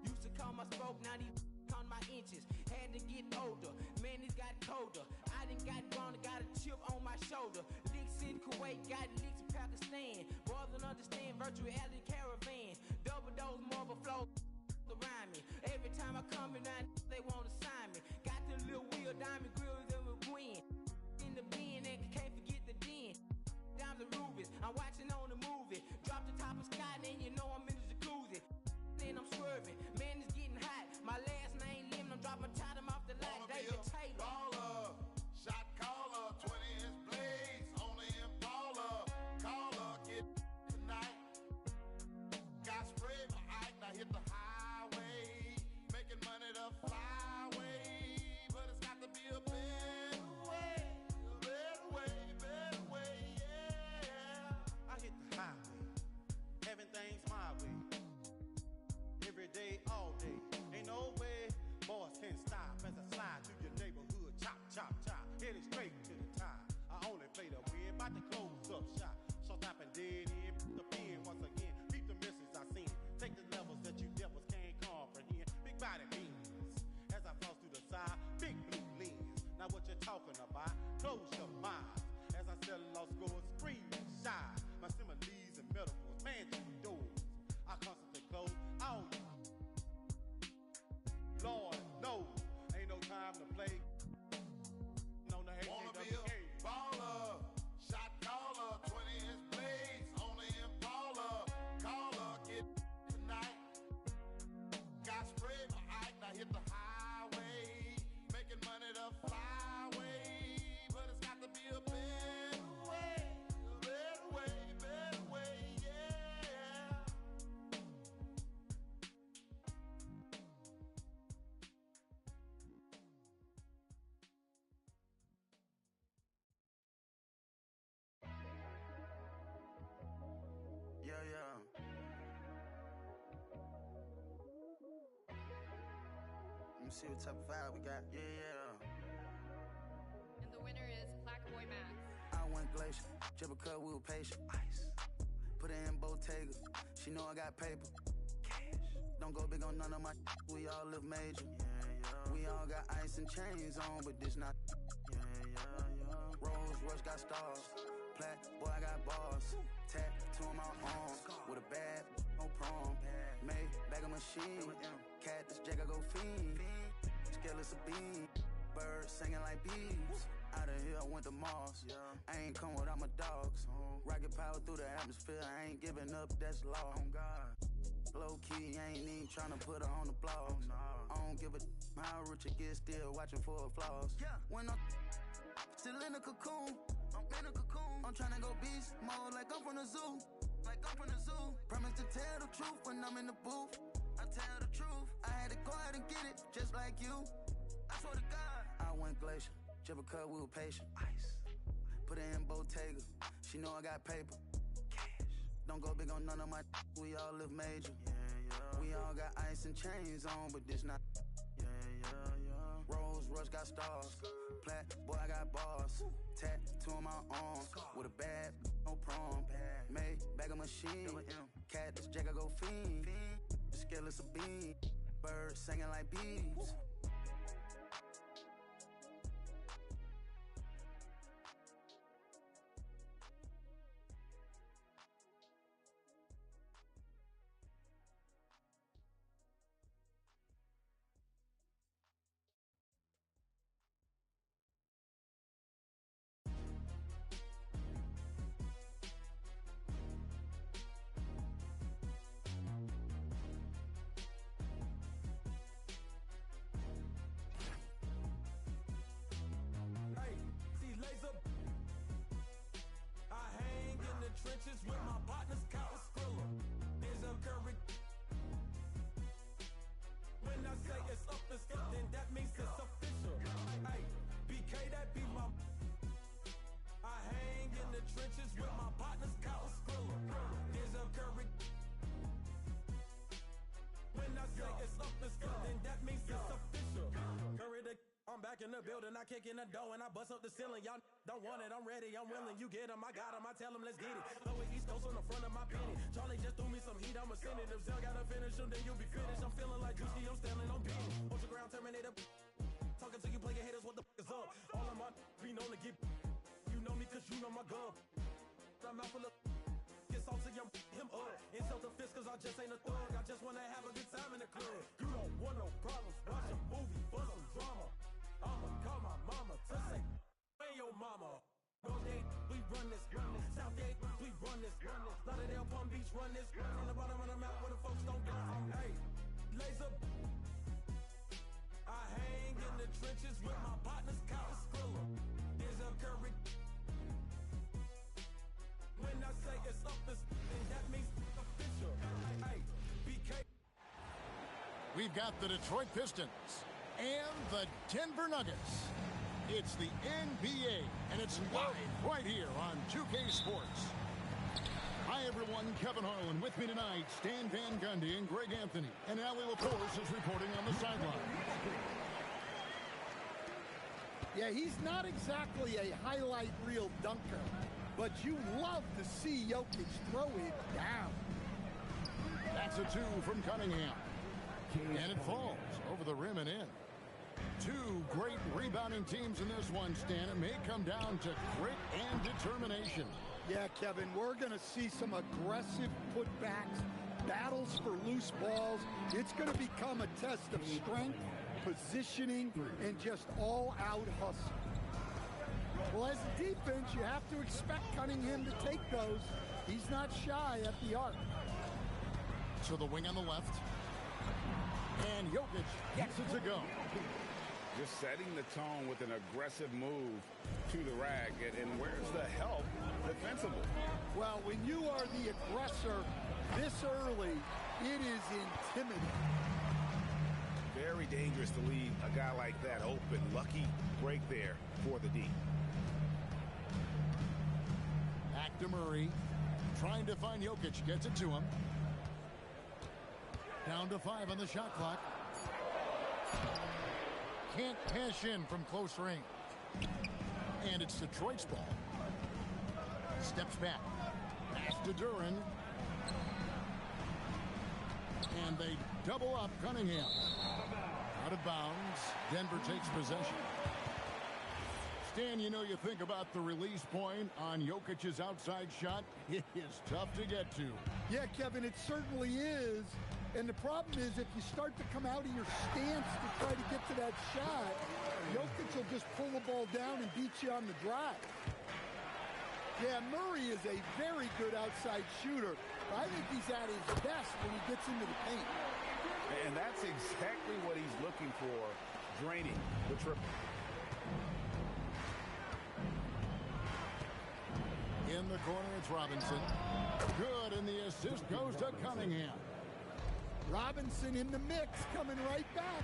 Used to call my spoke, now these count my inches. Had to get older, man, it got colder. I done got grown, got a chip on my shoulder. Licks in Kuwait, got licks in Pakistan. Boys don't understand virtual reality caravan. Double dose marble flow around me. Every time I come around, they wanna sign me. Got the little wheel diamond grills that will win. In the bin, and can't forget the den. Down the rubies, I'm watching on the movie. Drop the top of sky, then you know I'm in the jacuzzi. Then I'm swerving, man, it's getting hot. My last name Lim, I'm dropping time off the lot. Wanna be David a Taylor. baller, shot caller, 20-inch blades on the Impala. Caller, get tonight. Got spray for ice, now hit the highway, making money the flyway. But it's got to be a better way, yeah. I hit the highway, having things my way. Every day, all day, ain't no way boys can stop as I slide through your neighborhood. Chop, chop, chop, headed straight to the top. I only play the win, about to close up shop. So stop and dead in, the pen once again. Beat the misses I seen, take the levels that you devils can't comprehend. Big body beans, as I floss through the side, big blue lens. Now what you talking about? Close your mind, as I sell lost scores, scream shy. My similes and metaphors, man, doors. I constantly close all you. Lord knows, ain't no time to play. No, the Wanna be a baller, shot caller, 20-inch blades on the Impala. Caller, get tonight. Got spray for ice, now hit the highway, making money the flyway. But it's got to me see what type of vibe we got. Yeah. And the winner is Clackboy Max. I went glacier, dribble cut, we were patient. Ice. Put it in Bottega. She know I got paper. Cash. Don't go big on none of my. We all live major. We all got ice and chains on, but this not. Rolls Royce got stars. Plat, boy, I got bars. Tattoo on my arm. With a bad, no prom. Made bag of machine. Cat, this jack, I go fiend. Scaleless a bean. Birds singing like bees. Out of here, I went to Mars. I ain't come without my dogs. Rocket power through the atmosphere. I ain't giving up, that's law. On God. Low key, I ain't even tryna put her on the blogs. I don't give a how rich it gets, still watching for flaws. When I'm still in a cocoon, I'm in a cocoon. I'm tryna go beast mode like I'm from the zoo. Promise to tell the truth when I'm in the booth. I tell the truth. I had to go out and get it, just like you. I swear to God. I went glacier, dribble cut, we were patient. Ice. Put it in Bottega. She know I got paper. Cash. Don't go big on none of my. We all live major. We all got ice and chains on, but this not. Rolls Royce got stars. Plat, boy, I got bars. Tattoo on my arm. With a bad, no prom. Made bag of machine. Cat, this jack, I go fiend. Scaleless a bean. Birds singing like bees. Trenches with my partners, Cow Skrilla. There's a curry. When I say it's up and stuff, then that means it's official. Hey, BK, that be my. I hang in the trenches with my partners, Cow Skrilla. There's a curry. When I say it's up and stuff, then that means it's official. Curry the. I'm back in the building, I kick in the door and I bust up the ceiling. Y'all don't want it, I'm ready, I'm willing. You get him, I got him, I tell him, let's get it. Lower East Coast on the front of my penny. Charlie just threw me some heat, I'ma send it. If Zell gotta finish him, then you'll be finished. I'm feeling like Juicy, I'm standing on beat. Ultra ground Terminator. Talking to you player haters, what the f is up? All of my be known to get. You know me cause you know my gun. I'm out for the. Get salty, I'm him up. Insult the fist cause I just ain't a thug. I just wanna have a good time in the club. You don't want no problems, watch a movie for some drama. I'ma call my mama to say, hey yo mama. North Gate, we run this. South Gate, we run this. Lauderdale, Palm Beach, run this. On the bottom of the map where the folks don't go. Hey, laser. I hang in the trenches with my partners, Cow Skrilla. There's a curry. When I say it's up, then that means official. Hey, BK. We've got the Detroit Pistons and the Denver Nuggets. It's the NBA, and it's live right here on 2K Sports. Hi, everyone. Kevin Harlan with me tonight. Stan Van Gundy and Greg Anthony. And Allie LaForce is reporting on the sideline. Yeah, he's not exactly a highlight reel dunker, but you love to see Jokic throw it down. That's a two from Cunningham. And it falls over the rim and in. Two great rebounding teams in this one, Stan. It may come down to grit and determination. Yeah, Kevin, we're going to see some aggressive putbacks, battles for loose balls. It's going to become a test of strength, positioning, and just all-out hustle. Well, as a defense, you have to expect Cunningham to take those. He's not shy at the arc. So the wing on the left. And Jokic gets it to go. Just setting the tone with an aggressive move to the rack. And where's the help defensively? Well, when you are the aggressor this early, it is intimidating. Very dangerous to leave a guy like that open. Lucky break there for the D. Back to Murray. Trying to find Jokic. Gets it to him. Down to 5 on the shot clock. can't cash in from close range. And it's Detroit's ball. Steps back. Pass to Duran. And they double up Cunningham. Out of bounds. Denver takes possession. Stan, you know, you think about the release point on Jokic's outside shot. It is tough to get to. Yeah, Kevin, it certainly is. And the problem is if you start to come out of your stance to try to get to that shot, Jokic will just pull the ball down and beat you on the drive. Yeah, Murray is a very good outside shooter. I think he's at his best when he gets into the paint. And that's exactly what he's looking for, draining the triple. In the corner, it's Robinson. Good, and the assist goes to Cunningham. Robinson in the mix, coming right back.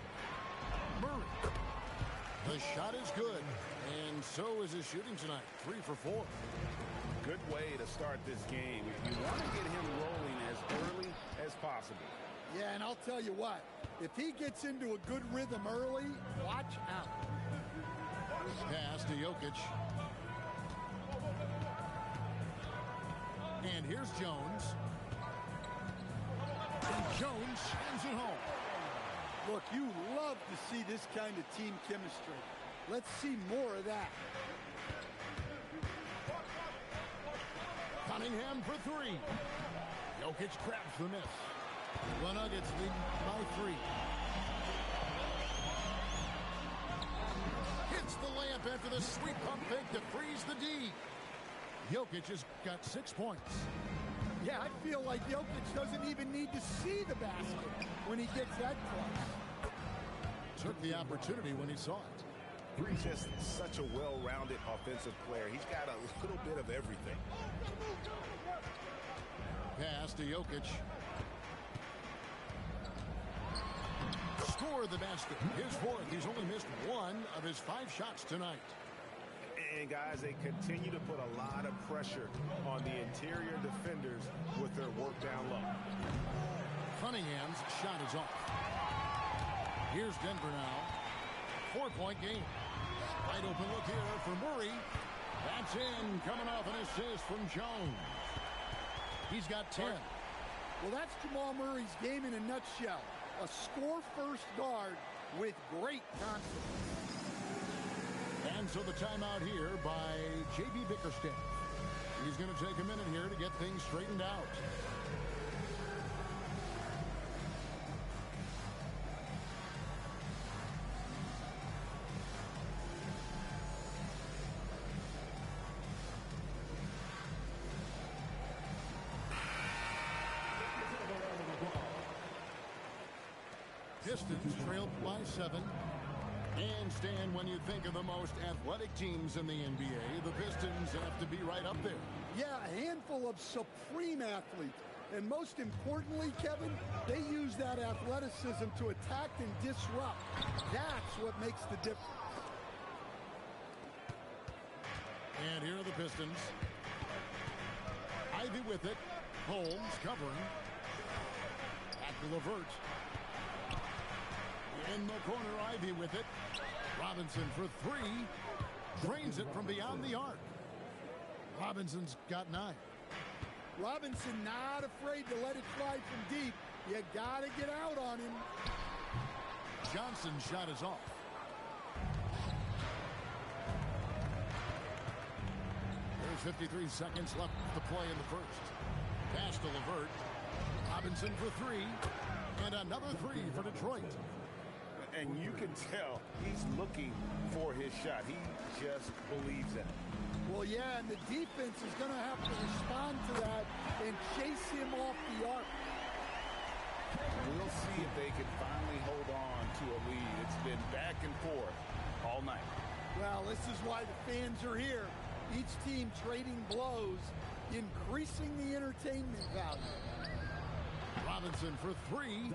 Murray. The shot is good, and so is his shooting tonight. 3 for 4. Good way to start this game. You want to get him rolling as early as possible. Yeah, and I'll tell you what, if he gets into a good rhythm early, watch out. Pass to Jokic. And here's Jones. And Jones sends it home. Look, you love to see this kind of team chemistry. Let's see more of that. Cunningham for 3. Jokic grabs the miss. The Nuggets lead by 3. Hits the layup after the sweep pump fake to freeze the D. Jokic has got 6 points. Yeah, I feel like Jokic doesn't even need to see the basket when he gets that close. Took the opportunity when he saw it. He's just such a well-rounded offensive player. He's got a little bit of everything. Pass to Jokic. Score the basket. His 4th. He's only missed 1 of his 5 shots tonight. And guys, they continue to put a lot of pressure on the interior defenders with their work down low. Cunningham's shot is off. Here's Denver now. 4-point game. Wide open look here for Murray. That's in, coming off an assist from Jones. He's got 10. Well, that's Jamal Murray's game in a nutshell. A score-first guard with great confidence. And so the timeout here by J.B. Bickerstaff. He's going to take a minute here to get things straightened out. Pistons trailed by 7. And Stan, when you think of the most athletic teams in the NBA, the Pistons have to be right up there. Yeah, a handful of supreme athletes. And most importantly, Kevin, they use that athleticism to attack and disrupt. That's what makes the difference. And here are the Pistons. Ivy with it. Holmes covering. Back to LeVert. In the corner, Ivy with it. Robinson for 3. Drains it from beyond the arc. Robinson's got 9. Robinson not afraid to let it fly from deep. You got to get out on him. Johnson's shot is off. There's 53 seconds left to play in the first. Pass to LeVert. Robinson for 3. And another 3 for Detroit. And you can tell he's looking for his shot. He just believes in it. Well, yeah, and the defense is going to have to respond to that and chase him off the arc. We'll see if they can finally hold on to a lead. It's been back and forth all night. Well, this is why the fans are here. Each team trading blows, increasing the entertainment value. Robinson for 3.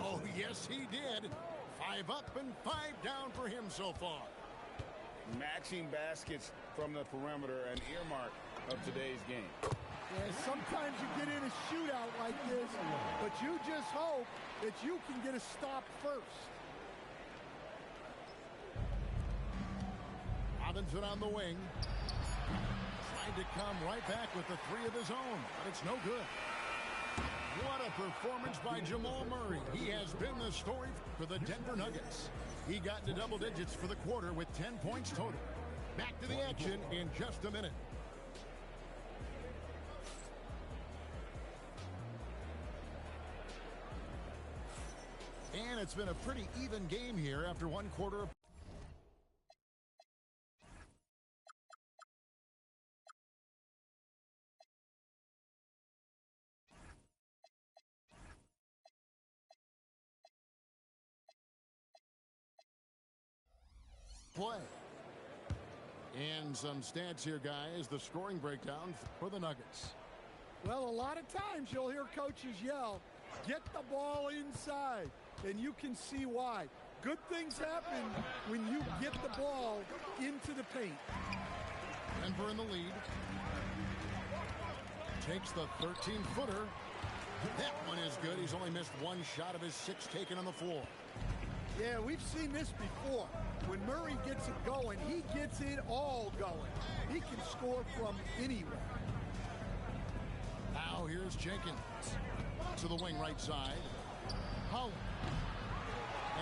Oh, yes, he did. 5 up and 5 down for him so far. Matching baskets from the perimeter, an earmark of today's game. Yeah, sometimes you get in a shootout like this, but you just hope that you can get a stop first. Robinson on the wing. Trying to come right back with the three of his own, but it's no good. What a performance by Jamal Murray. He has been the story for the Denver Nuggets. He got into double digits for the quarter with 10 points total. Back to the action in just a minute. And it's been a pretty even game here after one quarter of play. And some stats here, guys. The scoring breakdown for the Nuggets. Well, a lot of times you'll hear coaches yell, get the ball inside, and you can see why. Good things happen when you get the ball into the paint. Denver in the lead. Takes the 13-footer. That one is good. He's only missed one shot of his 6 taken on the floor. Yeah, we've seen this before. When Murray gets it going, he gets it all going. He can score from anywhere. Now here's Jenkins to the wing right side. Holland.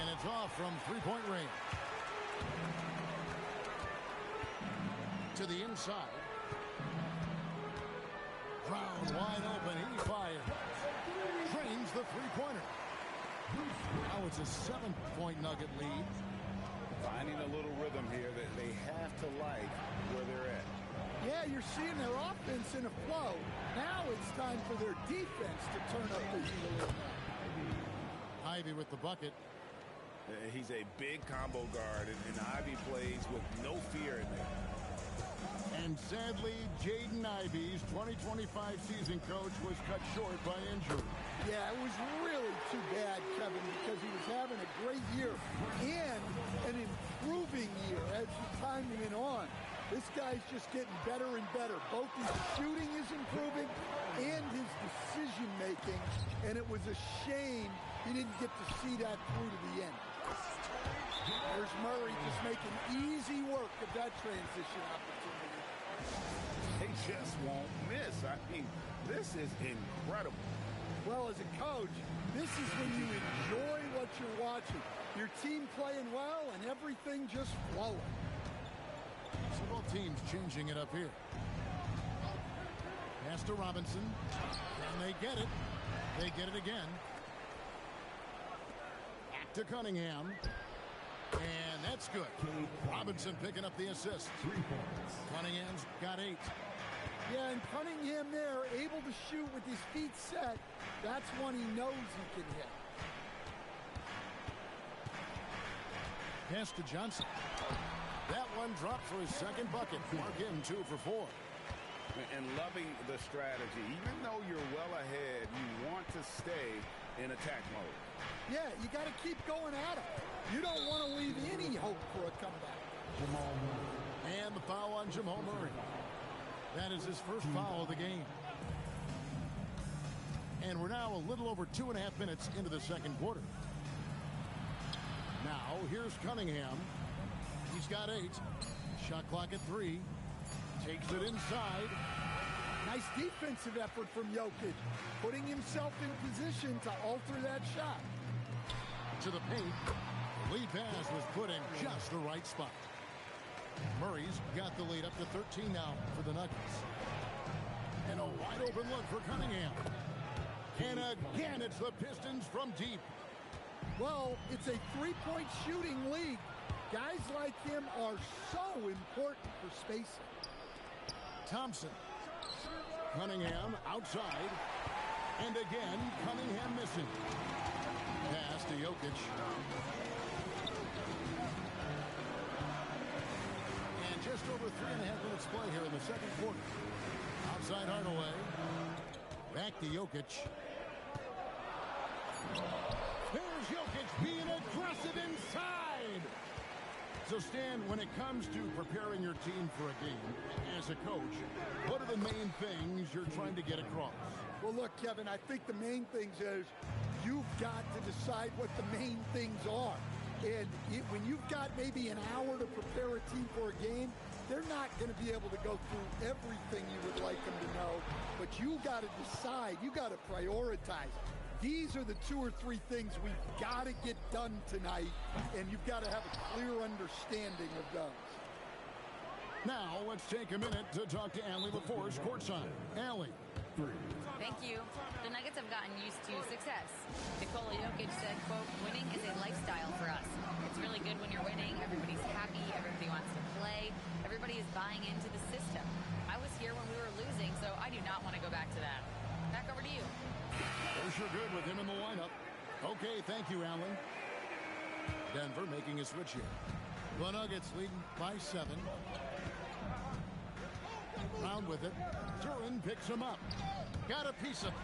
And it's off from three-point range. To the inside. Brown wide open. He fires. Drains the three-pointer. Now it's a 7-point Nugget lead. Finding a little rhythm here that they have to like where they're at. Yeah, you're seeing their offense in a flow. Now it's time for their defense to turn up the heat a little more. Ivy with the bucket. He's a big combo guard, and Ivy plays with no fear in there. And sadly, Jaden Ivey's 2025 season coach was cut short by injury. Yeah, it was really too bad, Kevin, because he was having a great year and an improving year as the time went on. This guy's just getting better and better. Both his shooting is improving and his decision-making, and it was a shame he didn't get to see that through to the end. There's Murray just making easy work of that transition opportunity. They just won't miss. I mean, this is incredible. Well, as a coach, this is when you enjoy what you're watching. Your team playing well and everything just flowing. So both teams changing it up here. Pass to Robinson. And they get it. They get it again. Back to Cunningham. And that's good. Robinson picking up the assist. Cunningham's got 8. Yeah, and Cunningham there, able to shoot with his feet set. That's one he knows he can hit. Pass to Johnson. That one dropped for his second bucket. Mark him 2 for 4. And loving the strategy. Even though you're well ahead, you want to stay in attack mode. Yeah, you got to keep going at it. You don't want to leave any hope for a comeback. And the foul on Jamal Murray. That is his first foul of the game. And we're now a little over 2.5 minutes into the second quarter. Now, here's Cunningham. He's got 8. Shot clock at 3. Takes it inside. Nice defensive effort from Jokic, putting himself in position to alter that shot. To the paint. The lead pass was put in just the right spot. Murray's got the lead up to 13 now for the Nuggets. And a wide open look for Cunningham. And again, it's the Pistons from deep. Well, it's a three-point shooting league. Guys like him are so important for spacing. Thompson. Cunningham outside. And again, Cunningham missing. Pass to Jokic. And just over 3.5 minutes play here in the second quarter. Outside Hardaway. Back to Jokic. There's Jokic being aggressive inside. So, Stan, when it comes to preparing your team for a game, as a coach, what are the main things you're trying to get across? Well, look, Kevin, I think the main things is you've got to decide what the main things are. And when you've got maybe an hour to prepare a team for a game, they're not going to be able to go through everything you would like them to know. But you got to decide. You got to prioritize. These are the 2 or 3 things we've got to get done tonight, and you've got to have a clear understanding of those. Now, let's take a minute to talk to Allie LaForce courtside. Allie. Thank you. The Nuggets have gotten used to success. Nikola Jokic said, quote, winning is a lifestyle for us. It's really good when you're winning. Everybody's happy. Everybody wants to play. Everybody is buying into the system. I was here when we were losing, so I do not want to go back to that. Back over to you. They're sure good with him in the lineup. Okay, thank you, Allen. Denver making a switch here. The Nuggets leading by 7. Round with it. Turin picks him up. Got a piece of it.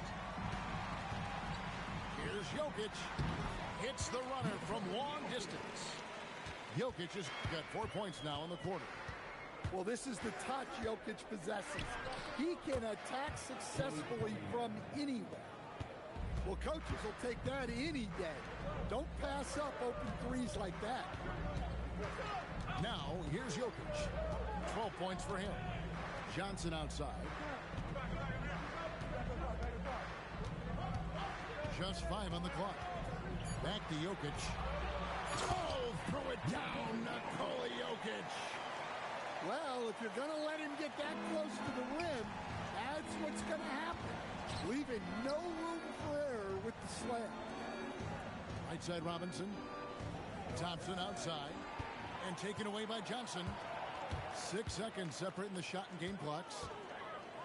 Here's Jokic. Hits the runner from long distance. Jokic has got 4 points now in the quarter. Well, this is the touch Jokic possesses. He can attack successfully from anywhere. Well, coaches will take that any day. Don't pass up open threes like that. Now, here's Jokic. 12 points for him. Johnson outside. Just 5 on the clock. Back to Jokic. Oh, throw it down, Nikola Jokic. Well, if you're going to let him get that close to the rim, that's what's going to happen. Leaving no room for error with the slam. Right side Robinson. Thompson outside. And taken away by Johnson. 6 seconds separating the shot and game clocks.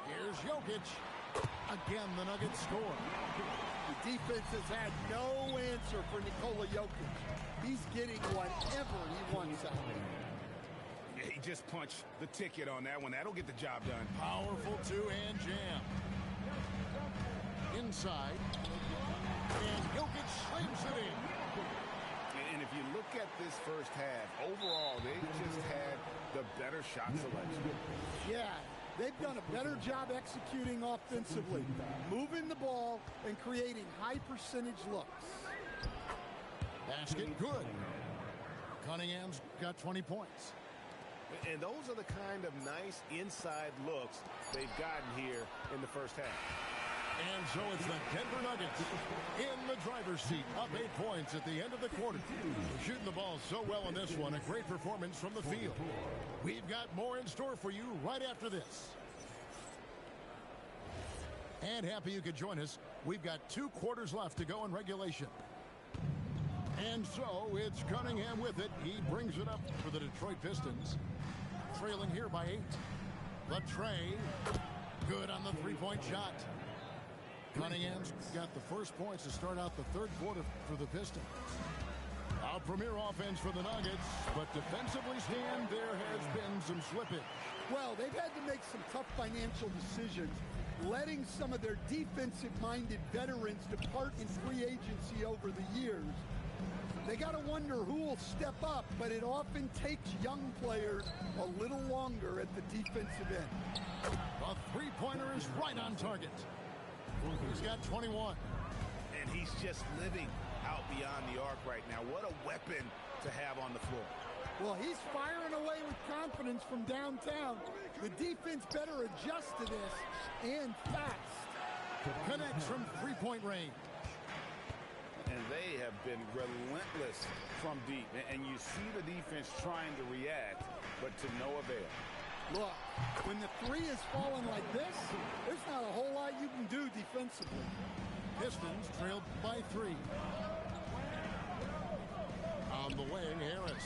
Here's Jokic. Again, the Nuggets score. The defense has had no answer for Nikola Jokic. He's getting whatever he wants out there. Yeah, he just punched the ticket on that one. That'll get the job done. Powerful two-hand jam. Inside. And Jokic slams it in. And if you look at this first half, overall, they just had the better shot selection. Yeah, they've done a better job executing offensively, moving the ball and creating high percentage looks. Basket good. Cunningham's got 20 points. And those are the kind of nice inside looks they've gotten here in the first half. And so it's the Denver Nuggets in the driver's seat, up 8 points at the end of the quarter. Shooting the ball so well in this one, a great performance from the field. We've got more in store for you right after this. And happy you could join us. We've got 2 quarters left to go in regulation. And so it's Cunningham with it. He brings it up for the Detroit Pistons. Trailing here by 8. The tray. Good on the three-point shot. Cunningham's got the first points to start out the third quarter for the Pistons. Our premier offense for the Nuggets, but defensively, Stan, there has been some slippage. Well, they've had to make some tough financial decisions, letting some of their defensive-minded veterans depart in free agency over the years. They got to wonder who will step up, but it often takes young players a little longer at the defensive end. A three-pointer is right on target. He's got 21. And he's just living out beyond the arc right now. What a weapon to have on the floor. Well, he's firing away with confidence from downtown. The defense better adjust to this, and fast. Connects from three-point range. And they have been relentless from deep. And you see the defense trying to react, but to no avail. Look, when the three is falling like this, there's not a whole lot you can do defensively. Pistons trailed by 3. On the way, Harris.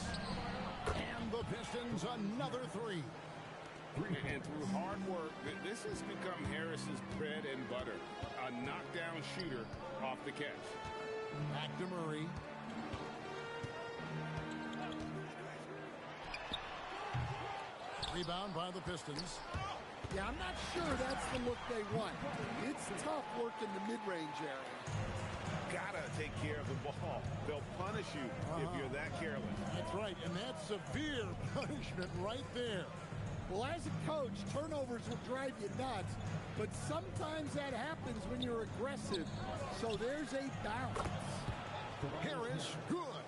And the Pistons another 3. And through hard work, this has become Harris's bread and butter. A knockdown shooter off the catch. Back to Murray. Rebound by the Pistons. Yeah, I'm not sure that's the look they want. It's tough work in the mid-range area. Gotta take care of the ball. They'll punish you if you're that careless. That's right, and that's severe punishment right there. Well, as a coach, turnovers will drive you nuts, but sometimes that happens when you're aggressive. So there's a balance. Harris, good.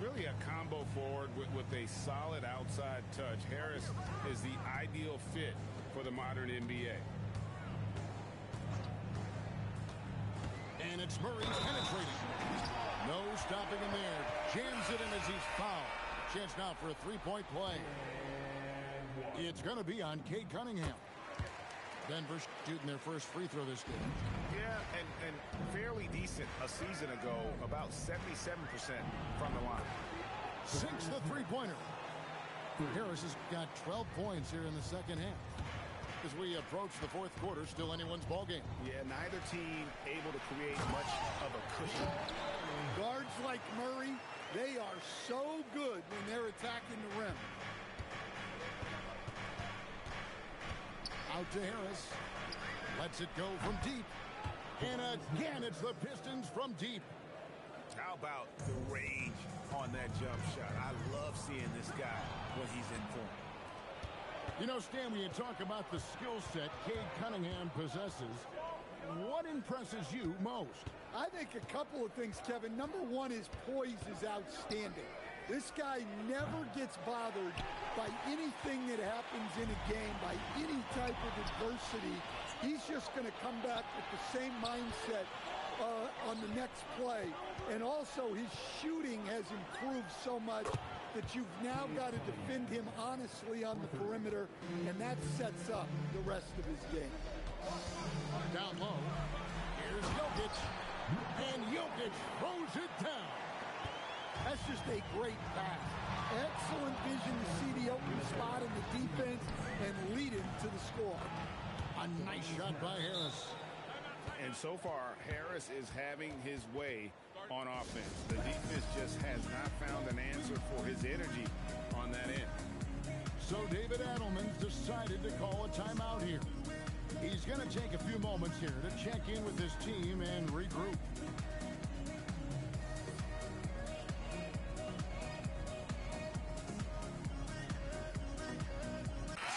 really a combo forward with a solid outside touch. Harris is the ideal fit for the modern NBA. And it's Murray penetrating. No stopping him there. Jams it in as he's fouled. Chance now for a three-point play. It's going to be on Cade Cunningham. Denver shooting their first free throw this game. Yeah, and fairly decent a season ago, about 77% from the line. Sinks the three-pointer. Harris has got 12 points here in the second half. As we approach the fourth quarter, still anyone's ball game. Yeah, neither team able to create much of a cushion. Guards like Murray, they are so good when they're attacking the rim. Out to Harris. Lets it go from deep. And again, it's the Pistons from deep. How about the range on that jump shot? I love seeing this guy when he's in form. You know, Stan, when you talk about the skill set Cade Cunningham possesses, what impresses you most? I think a couple of things, Kevin. Number one, his poise is outstanding. This guy never gets bothered by anything that happens in a game, by any type of adversity. He's just going to come back with the same mindset on the next play. And also, his shooting has improved so much that you've now got to defend him honestly on the perimeter, and that sets up the rest of his game. Down low, here's Jokic, and Jokic throws it down. That's just a great pass. Excellent vision to see the open spot in the defense and lead him to the score. A nice shot by Harris. And so far, Harris is having his way on offense. The defense just has not found an answer for his energy on that end. So David Adelman's decided to call a timeout here. He's going to take a few moments here to check in with his team and regroup.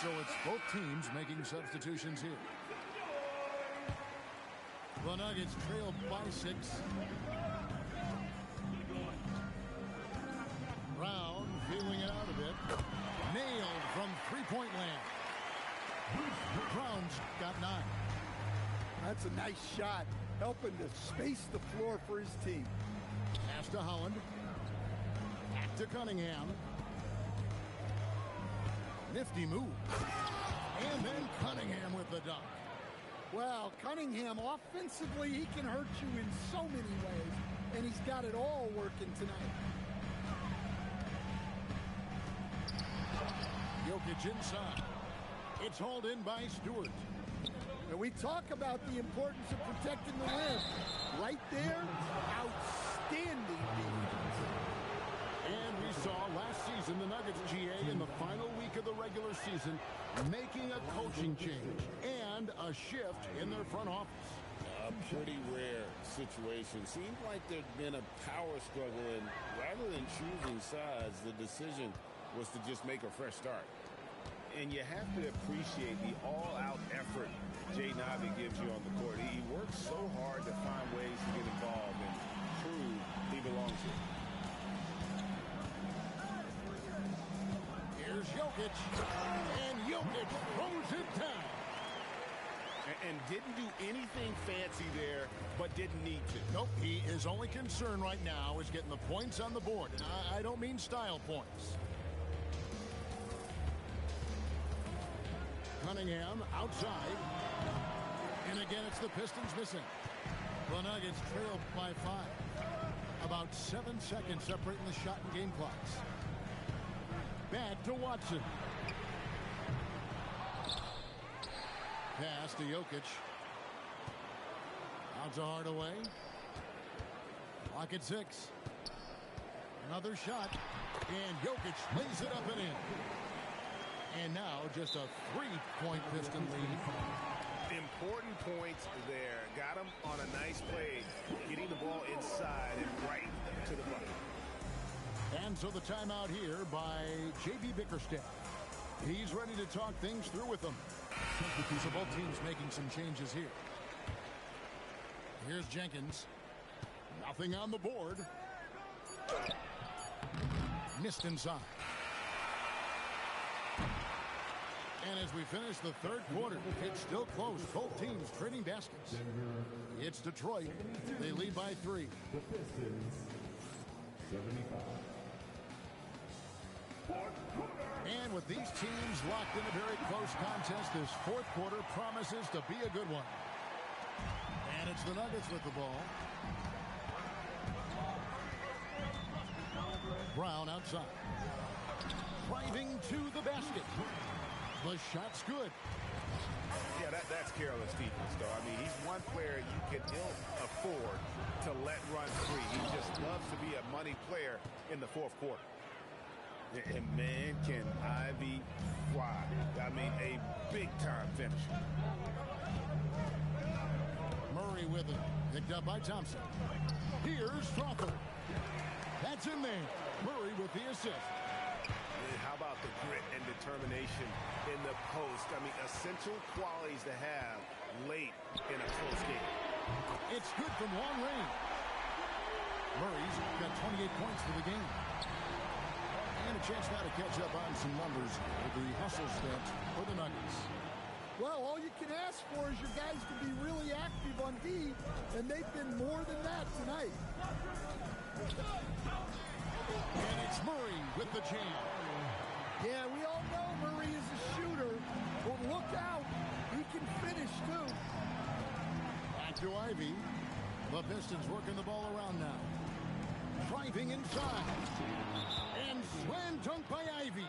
So it's both teams making substitutions here. The Nuggets trail by 6. Brown feeling it out a bit. Nailed from three-point land. Brown's got 9. That's a nice shot, helping to space the floor for his team. Pass to Holland. Back to Cunningham. Nifty move. And then Cunningham with the dunk. Well, Cunningham, offensively, he can hurt you in so many ways, and he's got it all working tonight. Jokic inside. It's hauled in by Stewart. And we talk about the importance of protecting the rim. Right there, outstanding defense. And we saw last season the Nuggets GA in the final week of the regular season making a coaching change and a shift in their front office. A pretty rare situation. Seemed like there'd been a power struggle, and rather than choosing sides, the decision was to just make a fresh start. And you have to appreciate the all-out effort Jay Navi gives you on the court. He works so hard to find ways to get involved and prove he belongs here. Here's Jokic, and Jokic throws it down. And didn't do anything fancy there, but didn't need to. Nope, he is only concerned right now is getting the points on the board. And I don't mean style points. Cunningham outside. And again, it's the Pistons missing. The Nuggets trail by 5. About 7 seconds separating the shot and game clocks. Back to Watson. Pass to Jokic. Out to Hardaway. Clock at 6. Another shot. And Jokic lays it up and in. And now just a 3-point Piston lead. Important points there. Got him on a nice play. Getting the ball inside and right to the bucket. And so the timeout here by J.B. Bickerstaff. He's ready to talk things through with them. So both teams making some changes here. Here's Jenkins. Nothing on the board. missed inside. And as we finish the third quarter, it's still close. Both teams trading baskets. It's Detroit. They lead by 3. The Pistons, 75. And with these teams locked in a very close contest, this fourth quarter promises to be a good one. And it's the Nuggets with the ball. Brown outside. Driving to the basket. The shot's good. Yeah, that's careless defense, though. I mean, he's one player you can ill afford to let run free. He just loves to be a money player in the fourth quarter. And man, can Ivy fly. I mean, a big-time finisher. Murray with it. Picked up by Thompson. Here's Strawther. That's in there. Murray with the assist. How about the grit and determination in the post? I mean, essential qualities to have late in a close game. It's good from long range. Murray's got 28 points for the game. And a chance now to catch up on some numbers with the hustle stat for the Nuggets. Well, all you can ask for is your guys to be really active on D, and they've been more than that tonight. And it's Murray with the jam. Yeah, we all know Murray is a shooter, but look out. He can finish, too. Back to Ivy. The Pistons working the ball around now. Driving inside. And slam dunk by Ivy.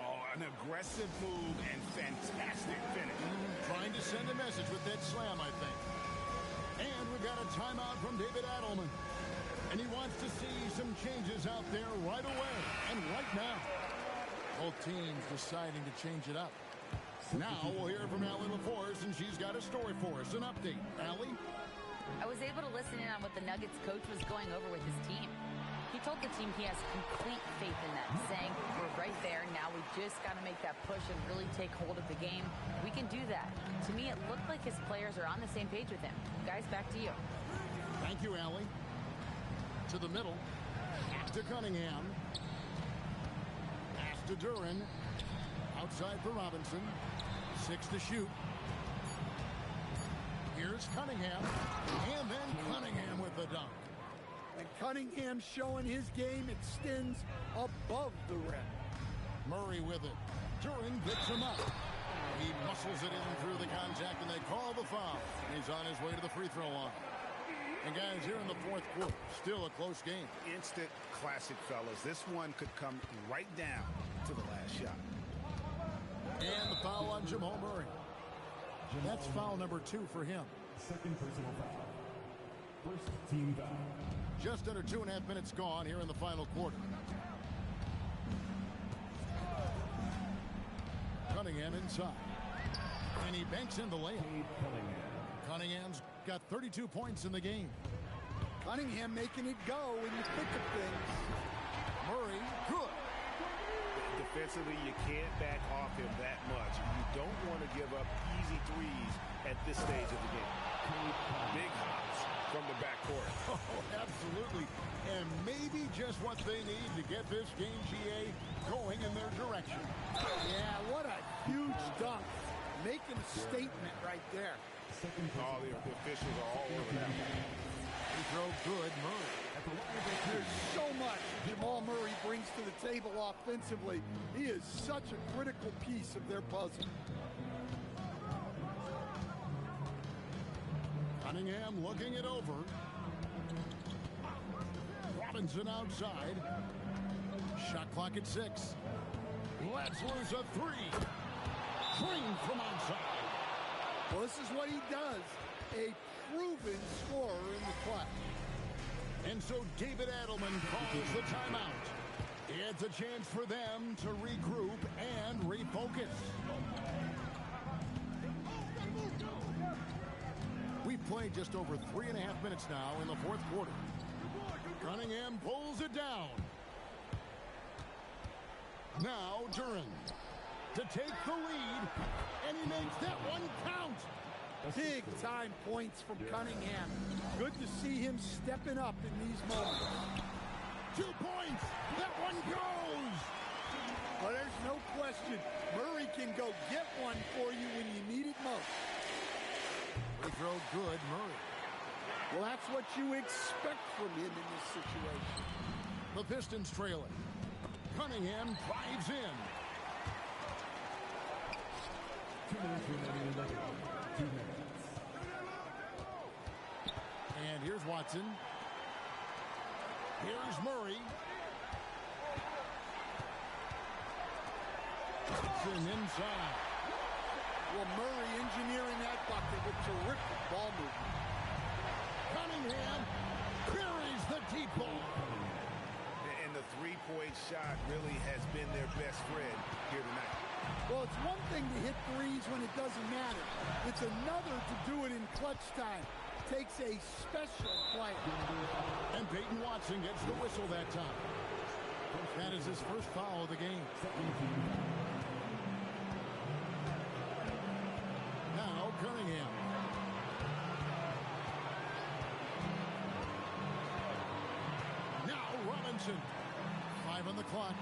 Oh, an aggressive move and fantastic finish. Trying to send a message with that slam, I think. And we've got a timeout from David Adelman. And he wants to see some changes out there right away and right now. Both teams deciding to change it up. Now we'll hear from Allie LaForce, and she's got a story for us, an update. Allie? I was able to listen in on what the Nuggets coach was going over with his team. He told the team he has complete faith in them, saying, we're right there, now we just got to make that push and really take hold of the game. We can do that. To me, it looked like his players are on the same page with him. Guys, back to you. Thank you, Allie. To the middle. To Cunningham. Pass to Duran. Outside for Robinson. 6 to shoot. Here's Cunningham. And then Cunningham with the dunk. And Cunningham showing his game extends above the rim. Murray with it. Duran picks him up. He muscles it in through the contact, and they call the foul. He's on his way to the free throw line. And guys, here in the fourth quarter, still a close game. Instant classic, fellas. This one could come right down to the last shot. And the foul on Jamal Murray. That's foul number 2 for him. Second personal foul. First team foul. Just under 2.5 minutes gone here in the final quarter. Cunningham inside. And he banks in the layup. Cunningham's got 32 points in the game. Cunningham making it go in the thick of things. Murray, good. Defensively, you can't back off him that much. You don't want to give up easy threes at this stage of the game. Big hops from the backcourt. Oh, absolutely. And maybe just what they need to get this game, GA, going in their direction. Yeah, what a huge dunk. Making a statement right there. All the officials are all over that. He drove good, Murray. There's so much Jamal Murray brings to the table offensively. He is such a critical piece of their puzzle. Cunningham looking it over. Robinson outside. Shot clock at 6. Let's lose a 3. Green from outside. Well, this is what he does. A proven scorer in the clutch. And so David Adelman calls the timeout. It's a chance for them to regroup and refocus. We've played just over 3.5 minutes now in the fourth quarter. Cunningham pulls it down. Now Duran to take the lead, and he makes that one count. Big time points from Cunningham. Good to see him stepping up in these moments. 2 points. That one goes. Well, there's no question. Murray can go get one for you when you need it most. Free throw good, Murray. Well, that's what you expect from him in this situation. The Pistons trailing. Cunningham drives in. 2 minutes remaining in the game. 2 minutes. And here's Watson. Here's Murray. Watson inside. Well, Murray engineering that bucket with terrific ball movement. Cunningham buries the deep ball. And the three-point shot really has been their best friend here tonight. Well, it's one thing to hit threes when it doesn't matter. It's another to do it in clutch time. Takes a special player. And Peyton Watson gets the whistle that time. That is his first foul of the game. Now Cunningham. Now Robinson. 5 on the clock.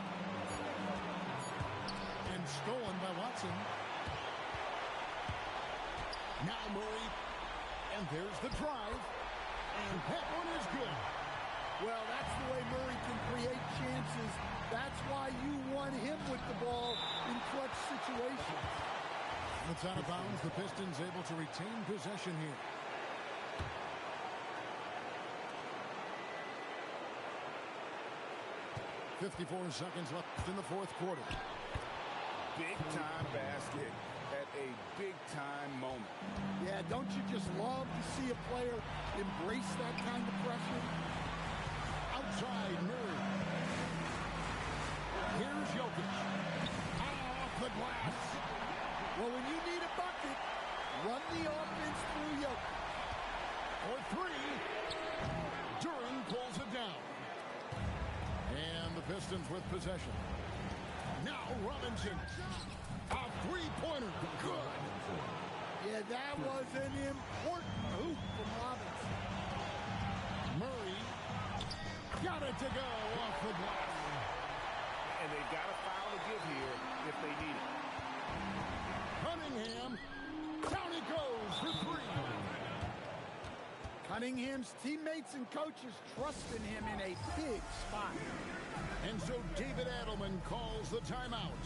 And stolen by Watson. Now Murray. And there's the drive. And that one is good. Well, that's the way Murray can create chances. That's why you want him with the ball in clutch situations. It's out of bounds. The Pistons able to retain possession here. .54 seconds left in the fourth quarter. Big-time basket at a big-time moment. Yeah, don't you just love to see a player embrace that kind of pressure? Outside, Murray. Here's Jokic. Off the glass. Well, when you need a bucket, run the offense through Jokic. For 3. Duran pulls it down. And the Pistons with possession. Now Robinson. A three-pointer. Good. Yeah, that was an important hoop from Robinson. Murray got it to go off the glass. And they've got a foul to give here if they need it. Cunningham. Down he goes for 3. Cunningham's teammates and coaches trust in him in a big spot. And so David Adelman calls the timeout.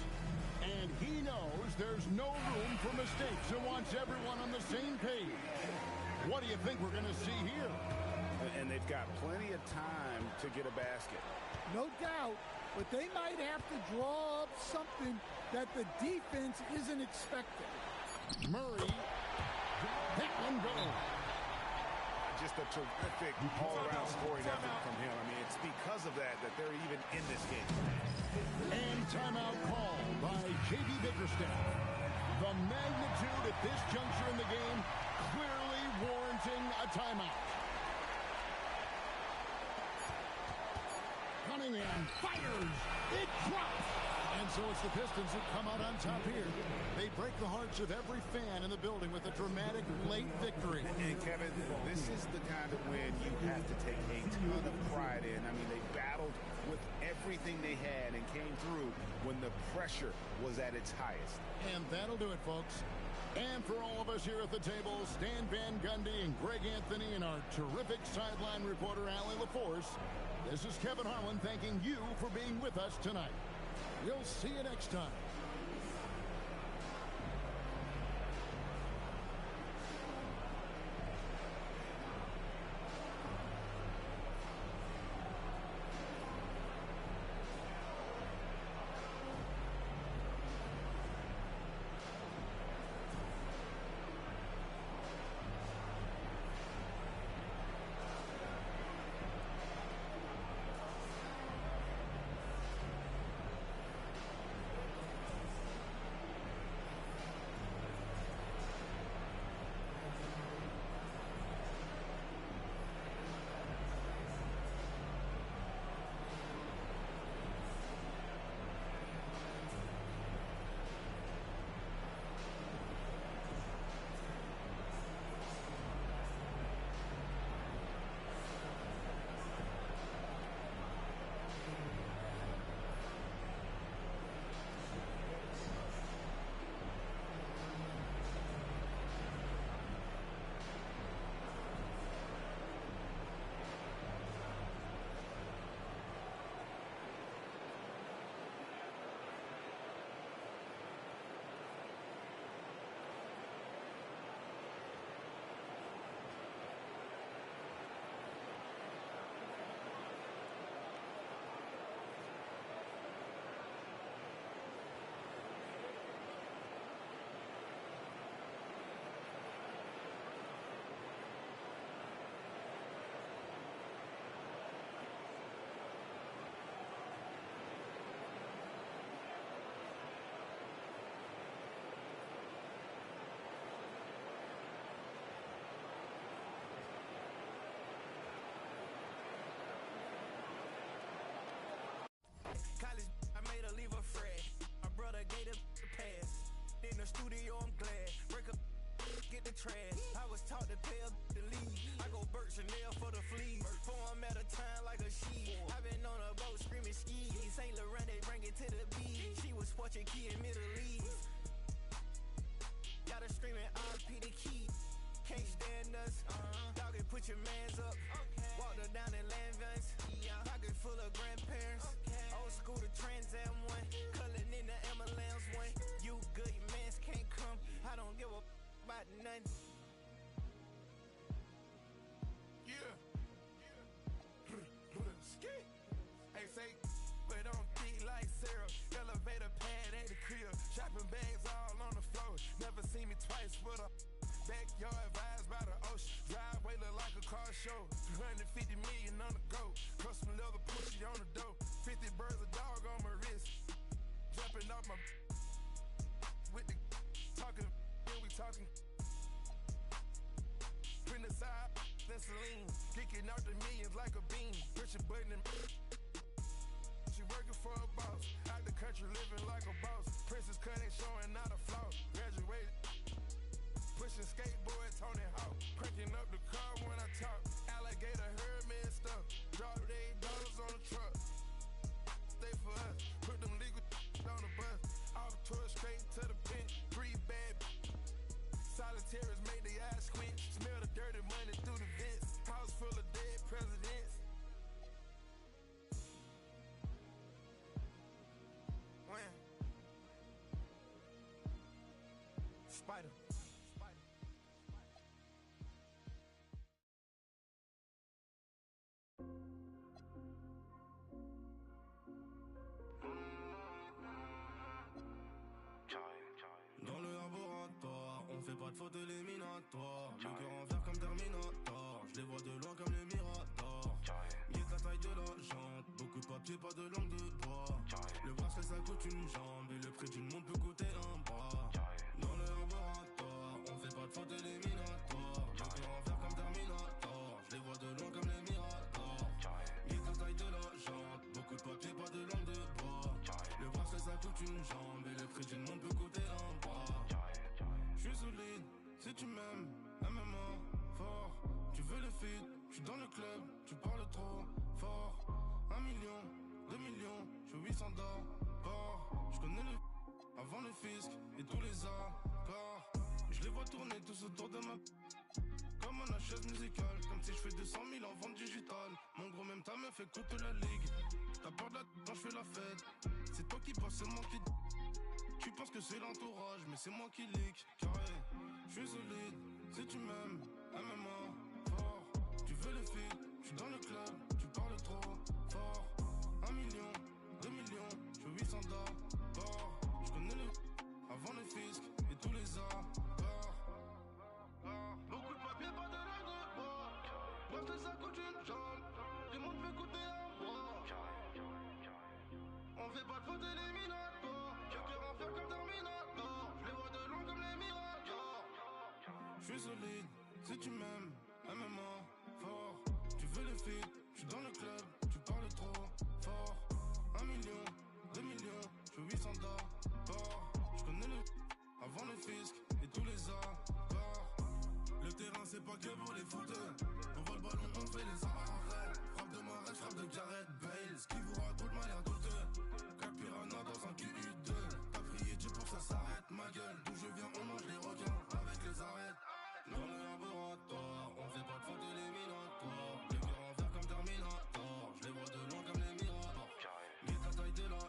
And he knows there's no room for mistakes and wants everyone on the same page. What do you think we're going to see here? And they've got plenty of time to get a basket. No doubt, but they might have to draw up something that the defense isn't expecting. Murray. That one goes. Just a terrific all-around scoring effort from him. I mean, it's because of that they're even in this game. And timeout called by J.B. Bickerstaff. The magnitude at this juncture in the game clearly warranting a timeout. Cunningham fires. It drops. And so it's the Pistons who come out on top here. They break the hearts of every fan in the building with a dramatic late victory. And Kevin, this is the kind of win you have to take a ton of pride in. I mean, they battled with everything they had and came through when the pressure was at its highest. And that'll do it, folks. And for all of us here at the table, Stan Van Gundy and Greg Anthony and our terrific sideline reporter, Allie LaForce, this is Kevin Harlan thanking you for being with us tonight. We'll see you next time. the trash. I was taught to pay up the lead. I go Burt Chanel for the fleas. 4 at a time like a sheep. I been on a boat screaming ski. Saint Laurent, they bring it to the beach. She was fortune key in Middle East. Got her screaming RP the key. Can't stand us. Dog it, put your mans up. Walked her down in Landvans. Pocket full of grandparents. Old school to Trans Am 1. Culling in the Emma-Lambs 1. You good, your mans can't come. I don't give a about nothing. Yeah. Ski. Hey, say, but don't think like syrup. Elevator pad at the crib. Shopping bags all on the floor. Never seen me twice with a backyard vibes by the ocean. Driveway look like a car show. 250 million on the go. Custom leather pushy on the door. 50 birds a dog on my wrist. Jumping off my with the talking. Then we talking. Print the side, then Celine. Kicking out the millions like a bean. Richard Button and she working for a boss. Out the country living like a boss. Princess cut ain't showing not a flaw. Graduated. Pushing skateboard, Tony Hawk. Cranking up the car when I talk. Alligator heard me and stuff. Drop $8 on the truck. Stay for us. Put them legal on the bus. Off tour straight to the pen. 3 bad. Solitaires make the eyes squint. Smell the dirty money through the vents. House full of dead presidents. When? Spider. Dans le laboratoire, on fait pas de faute éliminatoire. Le cœur en fer comme Terminator. Je les vois de loin comme les Miradors. Guette la taille de la jante. Beaucoup de papier, pas de langue de bois. Le bracelet ça coûte une jambe. Et le prix d'une montre peut coûter un bras. Dans le laboratoire, on fait pas de faute éliminatoire. Le cœur en fer comme Terminator. Je les vois de loin comme les Miradors. Guette la taille de la jante. Beaucoup de papier, pas de langue de bois. Le bracelet ça coûte une jambe. Et le prix d'une montre peut coûter un bras. J'suis solide, si tu m'aimes, MMA, fort. Tu veux le feed, j'suis dans le club, tu parles trop fort. 1 million, 2 millions, j'fais 800 d'abord. J'connais le avant le fisc et tous les accords. Je les vois tourner tous autour de ma comme un chaise musicale. Comme si j'fais 200 000 en vente digitale. Mon gros même ta meuf écoute la ligue. T'as peur de la quand j'fais la fête. C'est toi qui passes, c'est moi qui. Tu penses que c'est l'entourage, mais c'est moi qui leak. Carré, j'suis solide, si tu m'aimes, MMA, fort. Tu veux le feed, j'suis dans le club, tu parles trop fort. 1 million, 2 millions, j'fais 800 d'abord. J'connais le avant le fisc et tous les accords. Beaucoup de papier, pas de langue de bois. Parce que ça coûte une jambe, tout le monde fait coûter un bras. On fait pas de faute éliminatoire. Le cœur en fer comme Terminator. Je les vois de loin comme les Miradors. Je suis solide, si tu m'aimes, MMA, fort. Tu veux le feed, je suis dans le club, tu parles trop fort. 1 million, 2 millions, je fais 800 d'abord. Je connais le avant le fisc et tous les accords. Le terrain c'est pas que pour les footers. On voit le ballon, on fait les arrêts. Frappe de Marais, frappe de Gareth Bale. Ce qui vous raconte m'a l'air douteux. Cap Piranha dans un QU2. T'as prié Dieu pour que ça s'arrête, ma gueule. D'où je viens, on mange les requins avec les arêtes. Dans le laboratoire, on fait pas de faute éliminatoire. Le cœur en fer comme Terminator. Je les vois de loin comme les Miradors. Mais ta taille de la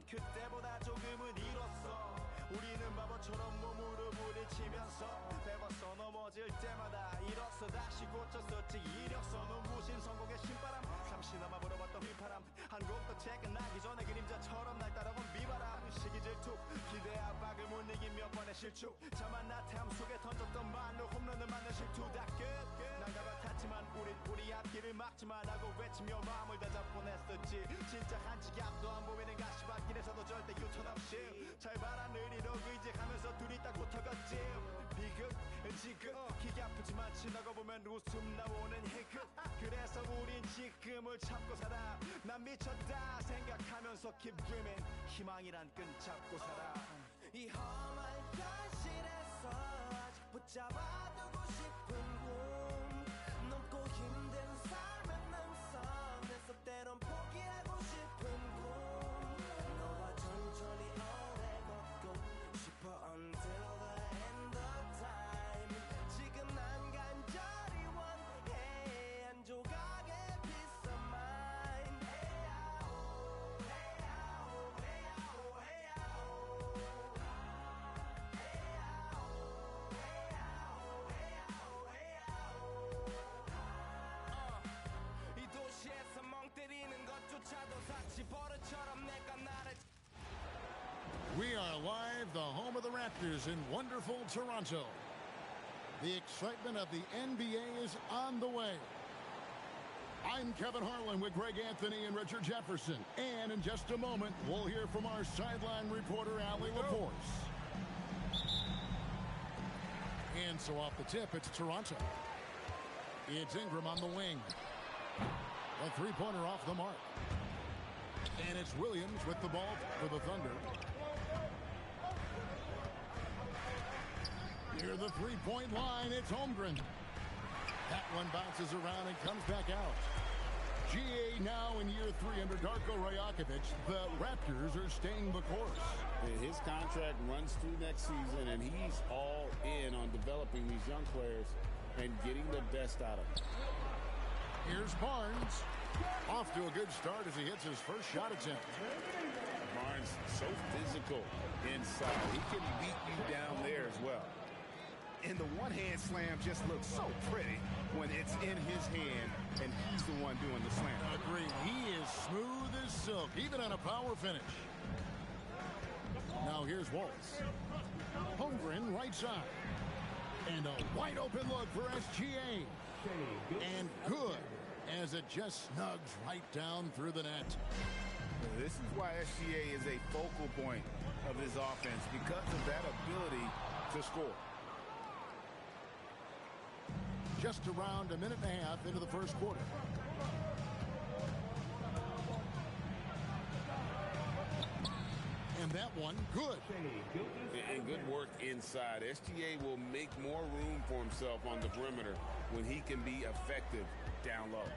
그때보다 조금은 잃었어. 우리는 바보처럼 몸으로 부딪히면서 배웠어. 넘어질 때마다 일어서 다시 고쳤었지. 이력서 눈부신 성공의 신바람. 잠시나마 불어봤던 휘파람. 한 곡도 책 끝나기 전에 그림자처럼 날 따라온 비바람. 시기 질투 기대 압박을 못 이긴 몇 번의 실축. 자만 나태함 속에 던졌던 말로 홈런을 맞는 실투. 다 끝 난가 같았지만 우리 앞길을 막지 말라고 외치며 마음을 다잡곤 했었지. 진짜 한치 앞도 안 보이는 가시밭길에서도 절대 유턴 없이 잘 봐라 느리로 의지하면서 둘이 딱 붙어갔지. 비극 지극 기가 아프지만 지나고 보면 웃음 나오는 희극. 그래서 우린 지금을 참고 살아. 난 미쳤다 생각하면서 keep dreaming. 희망이란 끈 잡고 살아. 이 험한 현실에서 아직 붙잡아두고 싶은 꿈. 넘고 힘든 삶의 능선에서 때론 포기하고 싶은 꿈. 너와 천천히 오래 걷고 싶어 until the end of time. 지금 난 간절히 원해 한 조각의 peace of mind. 헤야오 헤야오 헤야오 헤야오 이 도시에서 멍 때리는 것조차도 사치 버릇처럼 내가 나를. We are live, the home of the Raptors in wonderful Toronto. The excitement of the NBA is on the way. I'm Kevin Harlan with Greg Anthony and Richard Jefferson. And in just a moment, we'll hear from our sideline reporter, Allie LaForce. And so off the tip, it's Toronto. It's Ingram on the wing. A three-pointer off the mark. And it's Williams with the ball for the Thunder. Near the three-point line, it's Holmgren. That one bounces around and comes back out. GA now in year 3 under Darko Rajakovic. The Raptors are staying the course. His contract runs through next season, and he's all in on developing these young players and getting the best out of them. Here's Barnes. Off to a good start as he hits his first shot attempt. Barnes, so physical inside. He can beat you down there as well. And the one-hand slam just looks so pretty when it's in his hand and he's the one doing the slam. Agreed. He is smooth as silk, even on a power finish. Now here's Waltz. Holmgren right side. And a wide open look for SGA. And good, as it just snugs right down through the net. This is why SGA is a focal point of this offense, because of that ability to score. Just around a minute and a half into the first quarter. And that one, good. And good work inside. SGA will make more room for himself on the perimeter when he can be effective down low.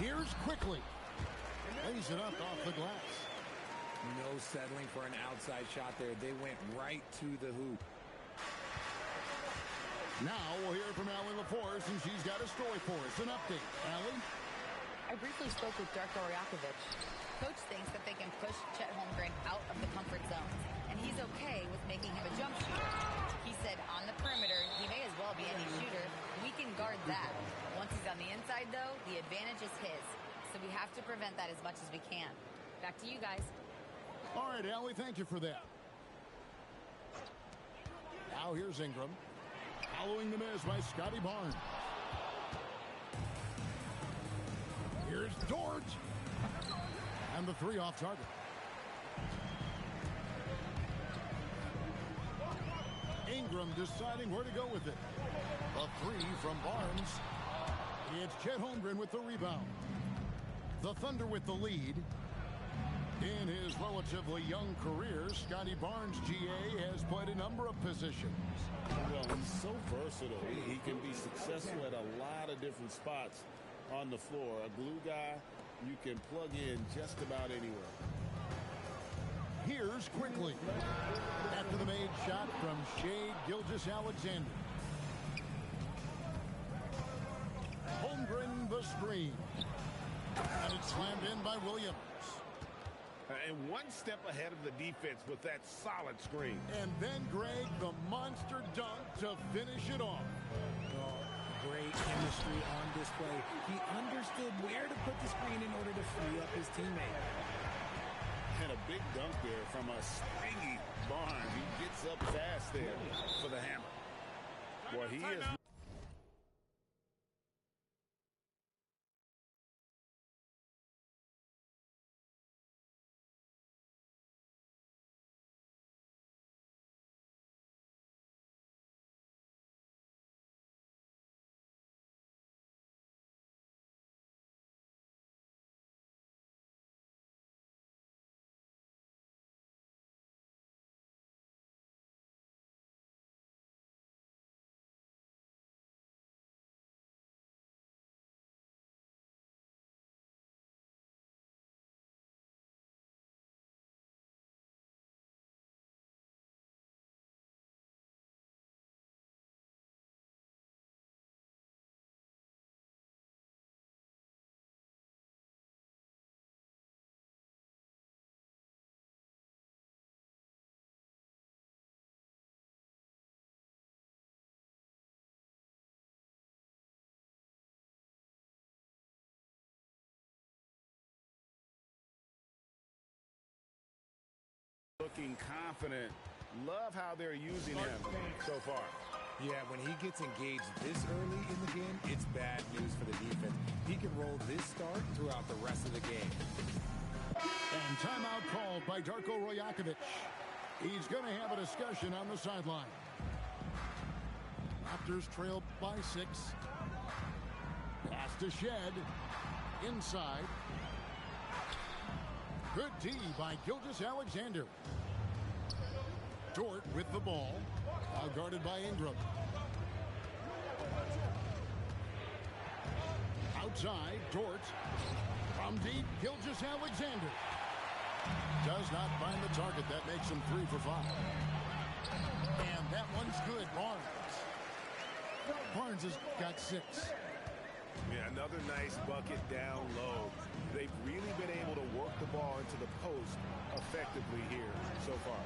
Here's Quickly. Lays it up off the glass. No settling for an outside shot there. They went right to the hoop. Now we'll hear from Allie LaForce, and she's got a story for us. An update. Allie? I briefly spoke with Darko Rajakovic. Coach thinks that they can push Chet Holmgren out of the comfort zones, and he's okay with making him a jump shooter. He said on the perimeter, he may as well be any shooter. We can guard that. Once he's on the inside, though, the advantage is his. So we have to prevent that as much as we can. Back to you guys. All right, Allie, thank you for that. Now here's Ingram. Following the miss by Scotty Barnes. Here's Dort. And the three off target. Ingram deciding where to go with it. A three from Barnes. It's Chet Holmgren with the rebound. The Thunder with the lead. In his relatively young career, Scotty Barnes, GA, has played a number of positions. Well, he's so versatile. He can be successful at a lot of different spots on the floor. A glue guy, you can plug in just about anywhere. Here's Quickly. After the made shot from Shai Gilgeous-Alexander. Holmgren the screen. And it's slammed in by Williams. and one step ahead of the defense with that solid screen. And then, Greg, the monster dunk to finish it off. Oh, great chemistry on display. He understood where to put the screen in order to free up his teammate. And a big dunk there from a springy Barnes. He gets up fast there for the hammer. Well, he is... looking confident. Love how they're using him so far. Yeah, when he gets engaged this early in the game, it's bad news for the defense. He can roll this start throughout the rest of the game. And timeout called by Darko Rojakovic. He's going to have a discussion on the sideline. Raptors trail by 6. Pass to Shed. Inside. Good D by Gilgeous-Alexander. Dort with the ball. Now guarded by Ingram. Outside, Dort. From deep, Gilgeous-Alexander. Does not find the target. That makes him 3 for 5. And that one's good. Barnes has got 6. Yeah, another nice bucket down low. They've really been able to work the ball into the post effectively here so far.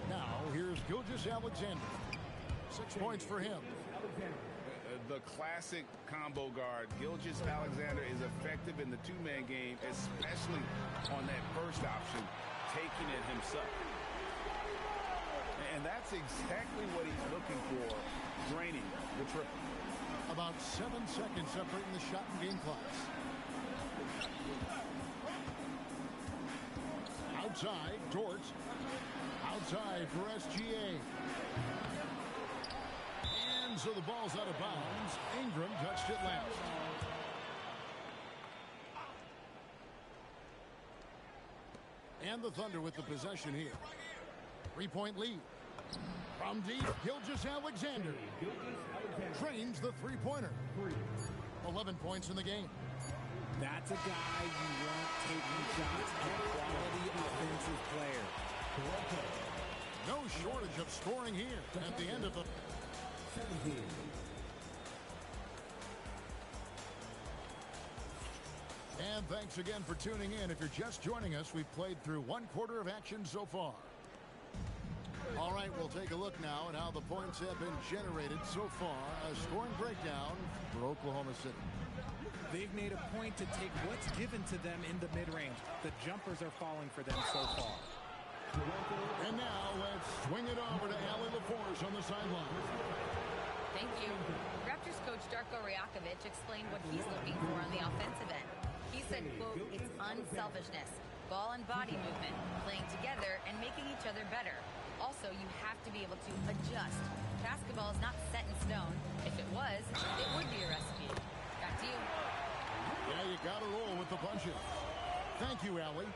Now, here's Gilgeous-Alexander. 6 points for him. The classic combo guard. Gilgeous-Alexander is effective in the two-man game, especially on that first option, taking it himself. And that's exactly what he's looking for, draining the triple. About 7 seconds separating the shot and game clocks. Outside, Dort. Outside for SGA. And so the ball's out of bounds. Ingram touched it last. And the Thunder with the possession here. 3-point lead. From deep, Gilgeous-Alexander trains the three-pointer. 11 points in the game. That's a guy you want taking shots, a quality offensive player. No shortage of scoring here at the end of the... And thanks again for tuning in. If you're just joining us, we've played through 1 quarter of action so far. All right, we'll take a look now at how the points have been generated so far. A scoring breakdown for Oklahoma City. They've made a point to take what's given to them in the mid-range. The jumpers are falling for them so far. And now let's swing it over to Allie LaForce on the sideline. Thank you. Raptors coach Darko Rajakovic explained what he's looking for on the offensive end. He said, quote, it's unselfishness, ball and body movement, playing together and making each other better. Also, you have to be able to adjust. Basketball is not set in stone. If it was, it would be a recipe. Back to you. Yeah, you got to roll with the punches. Thank you, Allie.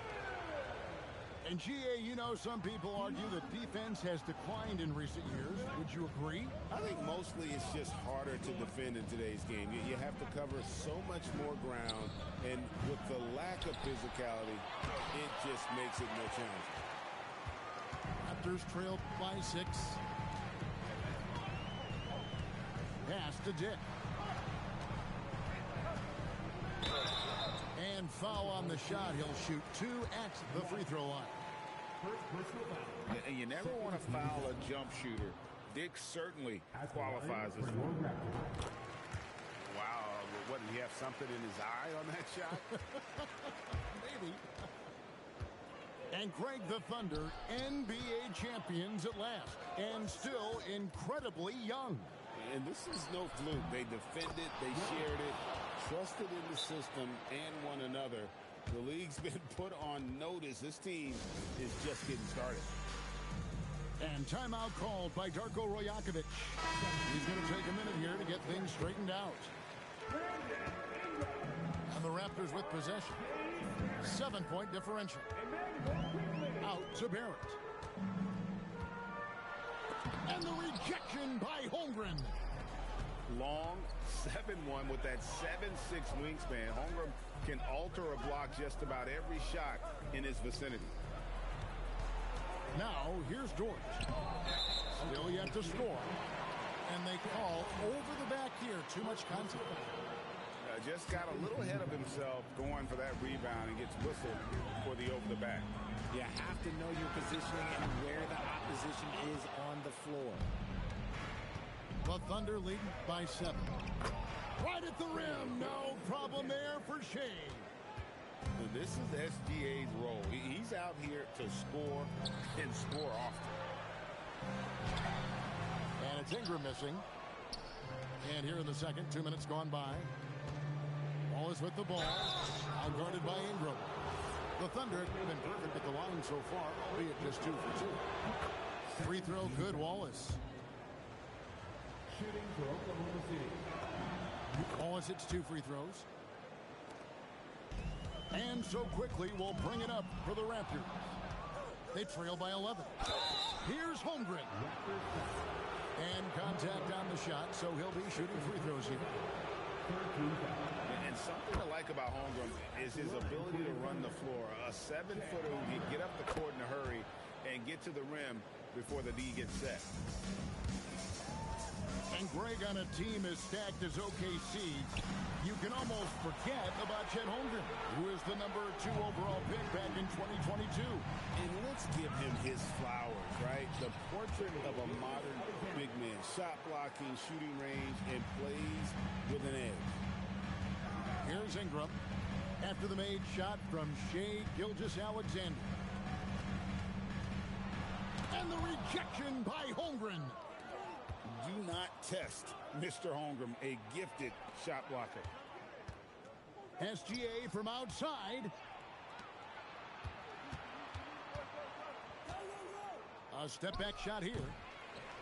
And GA, you know, some people argue that defense has declined in recent years. Would you agree? I think mostly it's just harder to defend in today's game. You have to cover so much more ground, and with the lack of physicality, it just makes it more challenging. Raptors trailed by 6. Pass to Dick. And foul on the shot. He'll shoot 2 at the free throw line. And you never want to foul a jump shooter. Dick certainly qualifies as one. Wow, what, did he have something in his eye on that shot? Maybe. And Greg, the Thunder, NBA champions at last, and still incredibly young. And this is no fluke. They defended, they shared it, trusted in the system and one another. The league's been put on notice. This team is just getting started. And timeout called by Darko Rojakovic. He's going to take a minute here to get things straightened out. And the Raptors with possession. 7-point differential. Out to Barrett. And the rejection by Holmgren. Long 7-1 with that 7'6" wingspan. Holmgren can alter a block just about every shot in his vicinity. Now, here's Dort. Still yet to score. And they call over the back here. Too much contact. Just got a little ahead of himself going for that rebound and gets whistled for the over the back. You have to know your positioning and where the opposition is on the floor. The Thunder lead by 7. Right at the rim. No problem there for Shea. This is SGA's role. He's out here to score and score often. And it's Ingram missing. And here in the second, 2 minutes gone by. Wallace with the ball. Out guarded by Ingram. The Thunder have been perfect at the line so far, albeit just 2 for 2. Free throw good, Wallace. Shooting for Oklahoma City. Wallace hits 2 free throws. And so quickly we'll bring it up for the Raptors. They trail by 11. Here's Holmgren. And contact on the shot, so he'll be shooting free throws here. And something I like about Holmgren is his ability to run the floor. A 7-footer who can get up the court in a hurry and get to the rim before the D gets set. And Greg, on a team as stacked as OKC, you can almost forget about Chet Holmgren, who is the number 2 overall pick back in 2022. And let's give him his flowers, right? The portrait of a modern big man. Shot blocking, shooting range, and plays with an edge. Here's Ingram after the made shot from Shea Gilgeous-Alexander. And the rejection by Holmgren. Do not test Mr. Holmgren, a gifted shot blocker. SGA from outside. A step back shot here.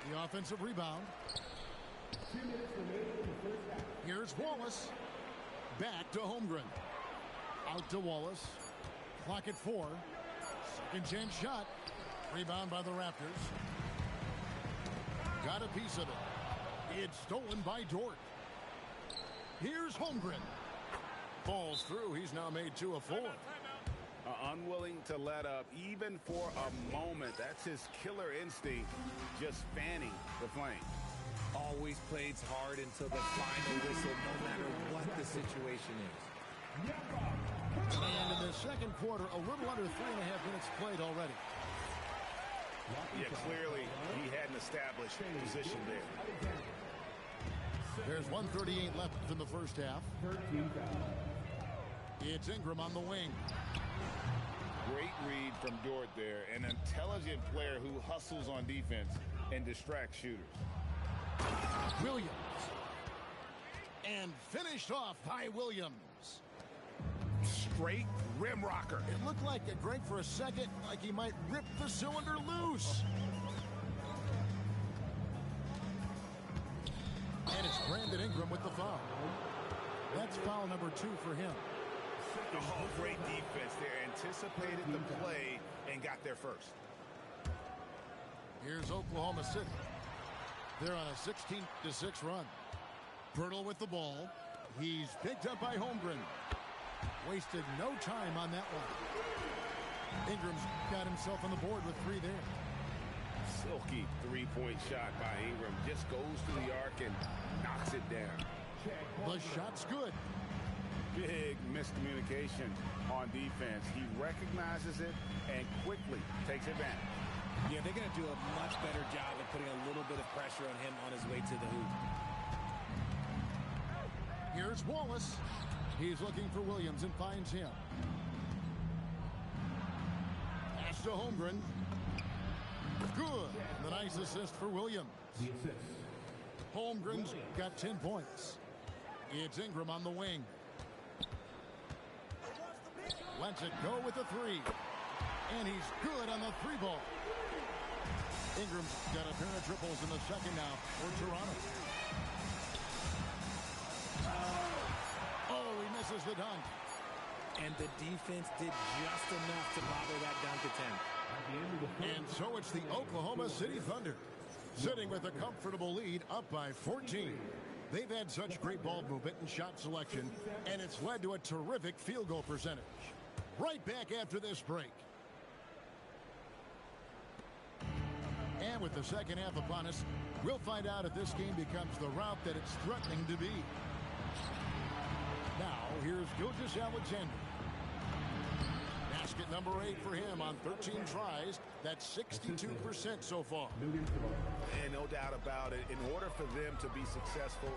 The offensive rebound. 2 minutes remaining in the first half. Here's Wallace. Back to Holmgren. Out to Wallace. Clock at 4. Second chance shot. Rebound by the Raptors. Got a piece of it. It's stolen by Dort. Here's Holmgren. Falls through. He's now made 2 of 4. Unwilling to let up even for a moment. That's his killer instinct, just fanning the flame. Always plays hard until the final whistle, no matter what the situation is. And in the second quarter, a little under 3.5 minutes played already. Yeah, clearly he had an established position there. There's 1:38 left in the first half. It's Ingram on the wing. Great read from Dort there. An intelligent player who hustles on defense and distracts shooters. Williams. And finished off by Williams. Straight rim rocker. It looked like Greg for a second, like he might rip the cylinder loose. And it's Brandon Ingram with the foul. That's foul number 2 for him. Oh, great defense there. Anticipated the play and got there first. Here's Oklahoma City. They're on a 16-6 run. Pirtle with the ball. He's picked up by Holmgren. Wasted no time on that one. Ingram's got himself on the board with 3 there. Silky 3-point shot by Ingram. Just goes to the arc and knocks it down. The shot's good. big miscommunication on defense. He recognizes it and quickly takes advantage. Yeah, they're going to do a much better job of putting a little bit of pressure on him on his way to the hoop. Here's Wallace. He's looking for Williams and finds him. Pass to Holmgren. Good. The nice assist for Williams. Holmgren's got 10 points. It's Ingram on the wing. Lets it go with the three. And he's good on the three ball. Ingram's got a pair of triples in the second now for Toronto. Oh, he misses the dunk. And the defense did just enough to bother that dunk attempt. And so it's the Oklahoma City Thunder sitting with a comfortable lead up by 14. They've had such great ball movement and shot selection, and it's led to a terrific field goal percentage. Right back after this break. And with the second half upon us, we'll find out if this game becomes the route that it's threatening to be. Now, here's Gilgeous-Alexander. Basket number 8 for him on 13 tries. That's 62% so far. And no doubt about it, in order for them to be successful,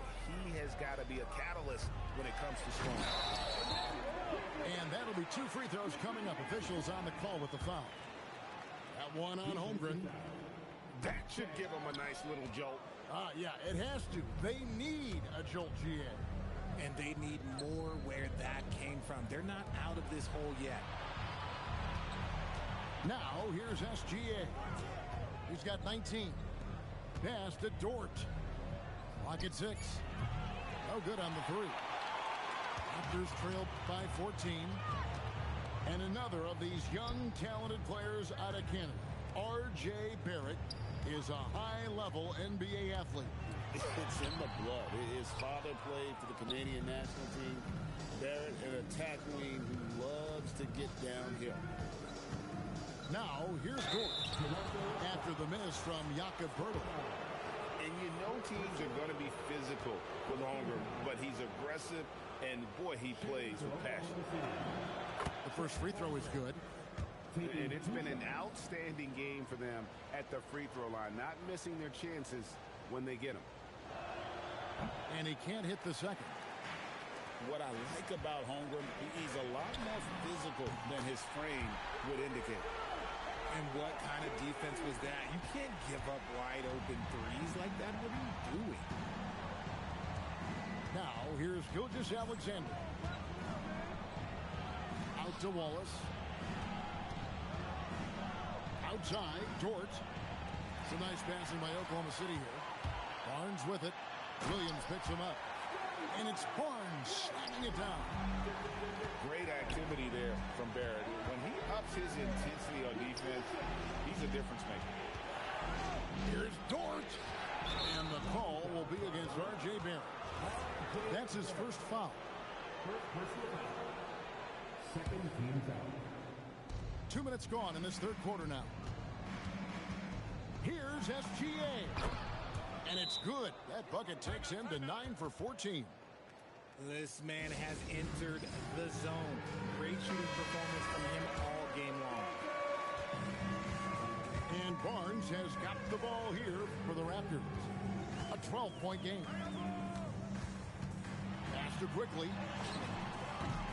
he has got to be a catalyst when it comes to scoring. And that'll be 2 free throws coming up. Officials on the call with the foul. That one on Holmgren. That should give him a nice little jolt. Yeah, it has to. They need a jolt, GA. And they need more where that came from. They're not out of this hole yet. Now, here's SGA. He's got 19. Pass to Dort. Clock at 6. No good on the three. Raptors trailed by 14. And another of these young, talented players out of Canada, R.J. Barrett, is a high-level NBA athlete. It's in the blood. His father played for the Canadian national team. Barrett, an attack wing who loves to get downhill. Now, here's Dort. After the miss from Jakob Poeltl. And you know teams are going to be physical with Holmgren, but he's aggressive, and boy, he plays with passion. The first free throw is good. And it's been an outstanding game for them at the free throw line, not missing their chances when they get them. And he can't hit the second. What I like about Holmgren, he's a lot more physical than his frame would indicate. And what kind of defense was that? You can't give up wide open threes like that. What are you doing? Now, here's Gilgeous-Alexander. Out to Wallace. Outside, Dort. Some nice passing by Oklahoma City here. Barnes with it. Williams picks him up. And it's Barnes slamming it down. Great activity there from Barrett. When he ups his intensity on defense, he's a difference maker. Here's Dort. And the call will be against R.J. Barrett. That's his first foul. Second team's out. 2 minutes gone in this third quarter now. Here's SGA. And it's good. That bucket takes him to 9 for 14. This man has entered the zone. Great shooting performance from him all game long. And Barnes has got the ball here for the Raptors. A 12-point game. Pass to Quickly.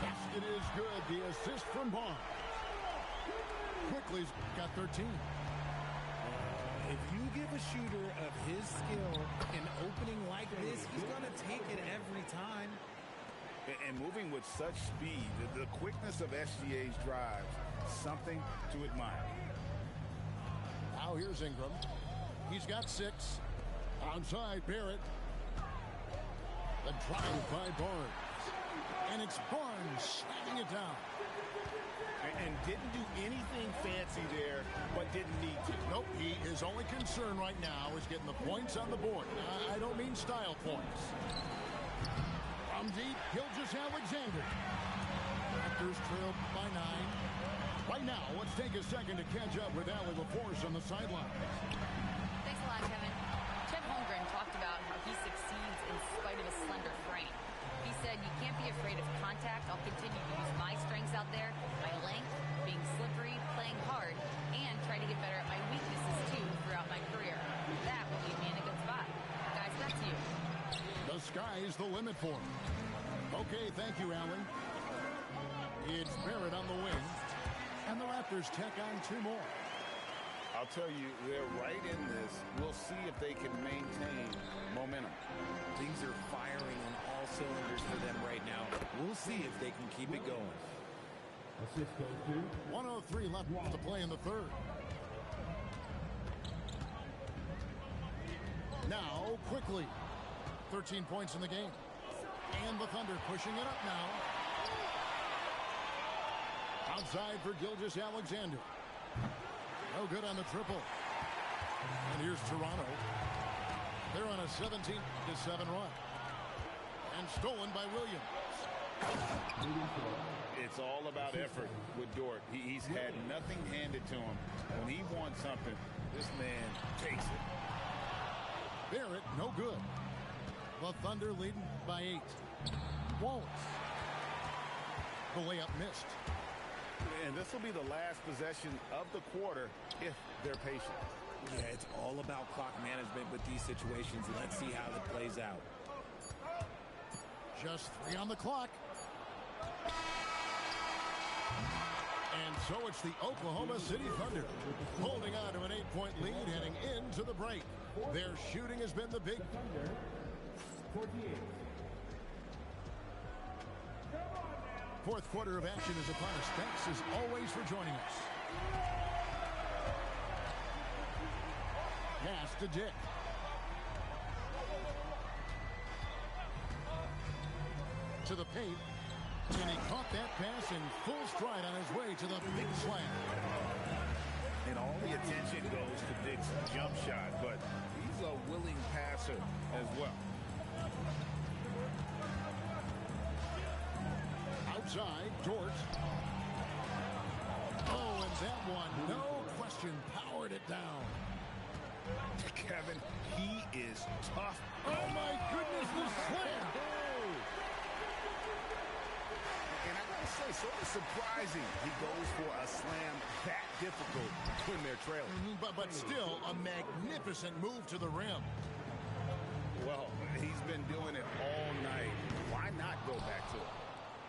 Basket is good. The assist from Barnes. Quickly's got 13. If you give a shooter of his skill an opening like this, he's going to take it every time. And moving with such speed, the quickness of SGA's drives, something to admire. Now here's Ingram. He's got 6. Outside, Barrett. The drive by Barnes. And it's Barnes slamming it down. And didn't do anything fancy there, but didn't need to. Nope, his only concern right now is getting the points on the board. I don't mean style points. From deep, Gilgeous-Alexander. Raptors trail by 9. Right now, let's take a second to catch up with Allie LaForce on the sidelines. Thanks a lot, Kevin. Chet Holmgren talked about how he succeeds in spite of a slender frame. He said, you can't be afraid of contact. I'll continue to use my strengths out there, my length, being slippery, playing hard, and try to get better at my weaknesses, too, throughout my career. That will leave me in a good spot. Guys, back to you. The sky's the limit for him. Okay, thank you, Allen. It's Barrett on the wing, and the Raptors tack on 2 more. I'll tell you, they're right in this. We'll see if they can maintain momentum. Things are firing on all cylinders for them right now. We'll see if they can keep it going. 1:03 left to play in the third. Now, quickly. 13 points in the game. And the Thunder pushing it up now. Outside for Gilgeous-Alexander. No good on the triple. And here's Toronto. They're on a 17-7 run. And stolen by Williams. It's all about effort with Dort. He's had nothing handed to him. When he wants something, this man takes it. Barrett, no good. The Thunder leading by 8. Wallace. The layup missed. And this will be the last possession of the quarter if they're patient. Yeah, it's all about clock management with these situations. Let's see how it plays out. Just 3 on the clock. And so it's the Oklahoma City Thunder holding on to an 8-point lead heading into the break. Their shooting has been the big. 48. Fourth quarter of action is upon us. Thanks as always for joining us. Pass to Dick. To the paint. And he caught that pass in full stride on his way to the big slam. And all the attention goes to Dick's jump shot, but he's a willing passer as well. Outside, Dort. Oh, and that one, no question, powered it down. Kevin, he is tough. Oh, my goodness, the slam. And I gotta say, sort of surprising he goes for a slam that difficult when they're trailing. But still, a magnificent move to the rim. Well, he's been doing it all night. Why not go back to it?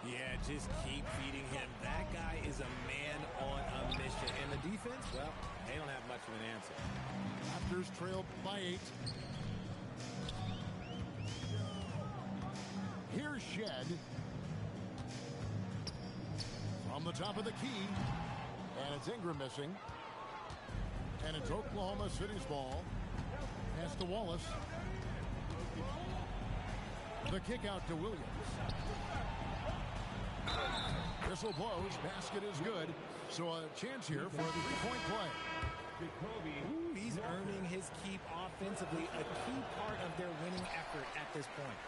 Yeah, just keep feeding him. That guy is a man on a mission. And the defense, well, they don't have much of an answer. Raptors trailed by 8. Here's Shed. From the top of the key. And it's Ingram missing. And it's Oklahoma City's ball. Pass to Wallace. The kick out to Williams. Whistle blows. Basket is good. So a chance here for a 3-point play. Ooh, he's earning his keep offensively, a key part of their winning effort at this point.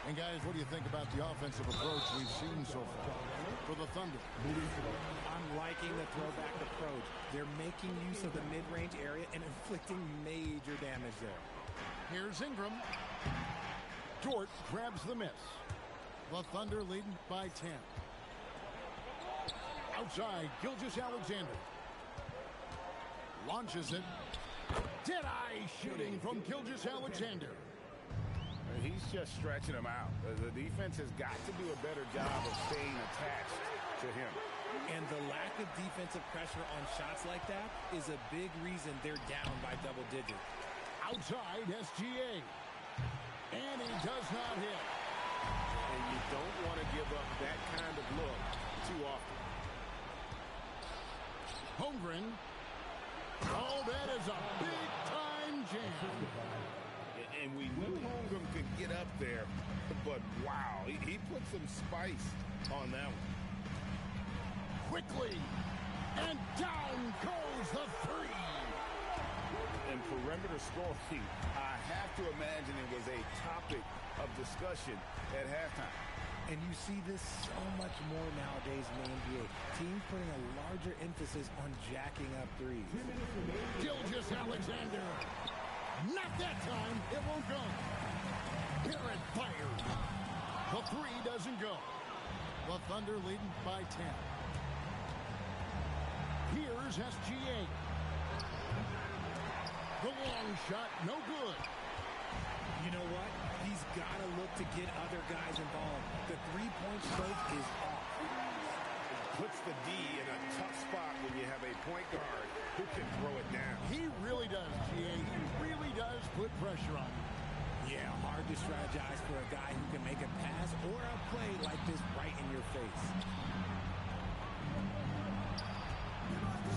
And guys, what do you think about the offensive approach we've seen so far for the Thunder? I'm liking the throwback approach. They're making use of the mid-range area and inflicting major damage there. Here's Ingram. Dort grabs the miss. The Thunder leading by 10. Outside, Gilgeous-Alexander. Launches it. Dead-eye shooting from Gilgeous-Alexander. He's just stretching him out. The defense has got to do a better job of staying attached to him. And the lack of defensive pressure on shots like that is a big reason they're down by double digits. Outside, SGA. And he does not hit. And you don't want to give up that kind of look too often. Holmgren. Oh, that is a big-time jam. And we knew Holmgren could get up there, but wow, he put some spice on that one. Quickly, and down goes the 3. And perimeter scoring, I have to imagine it was a topic of discussion at halftime. And you see this so much more nowadays in the NBA. Teams putting a larger emphasis on jacking up threes. Gilgeous-Alexander. Not that time. It won't go. Barrett fires. The three doesn't go. The Thunder leading by 10. Here's SGA. The long shot, no good. You know what? He's got to look to get other guys involved. The three-point stroke is off. Puts the D in a tough spot when you have a point guard who can throw it down. He really does, GA. He really does put pressure on you. Yeah, hard to strategize for a guy who can make a pass or a play like this right in your face.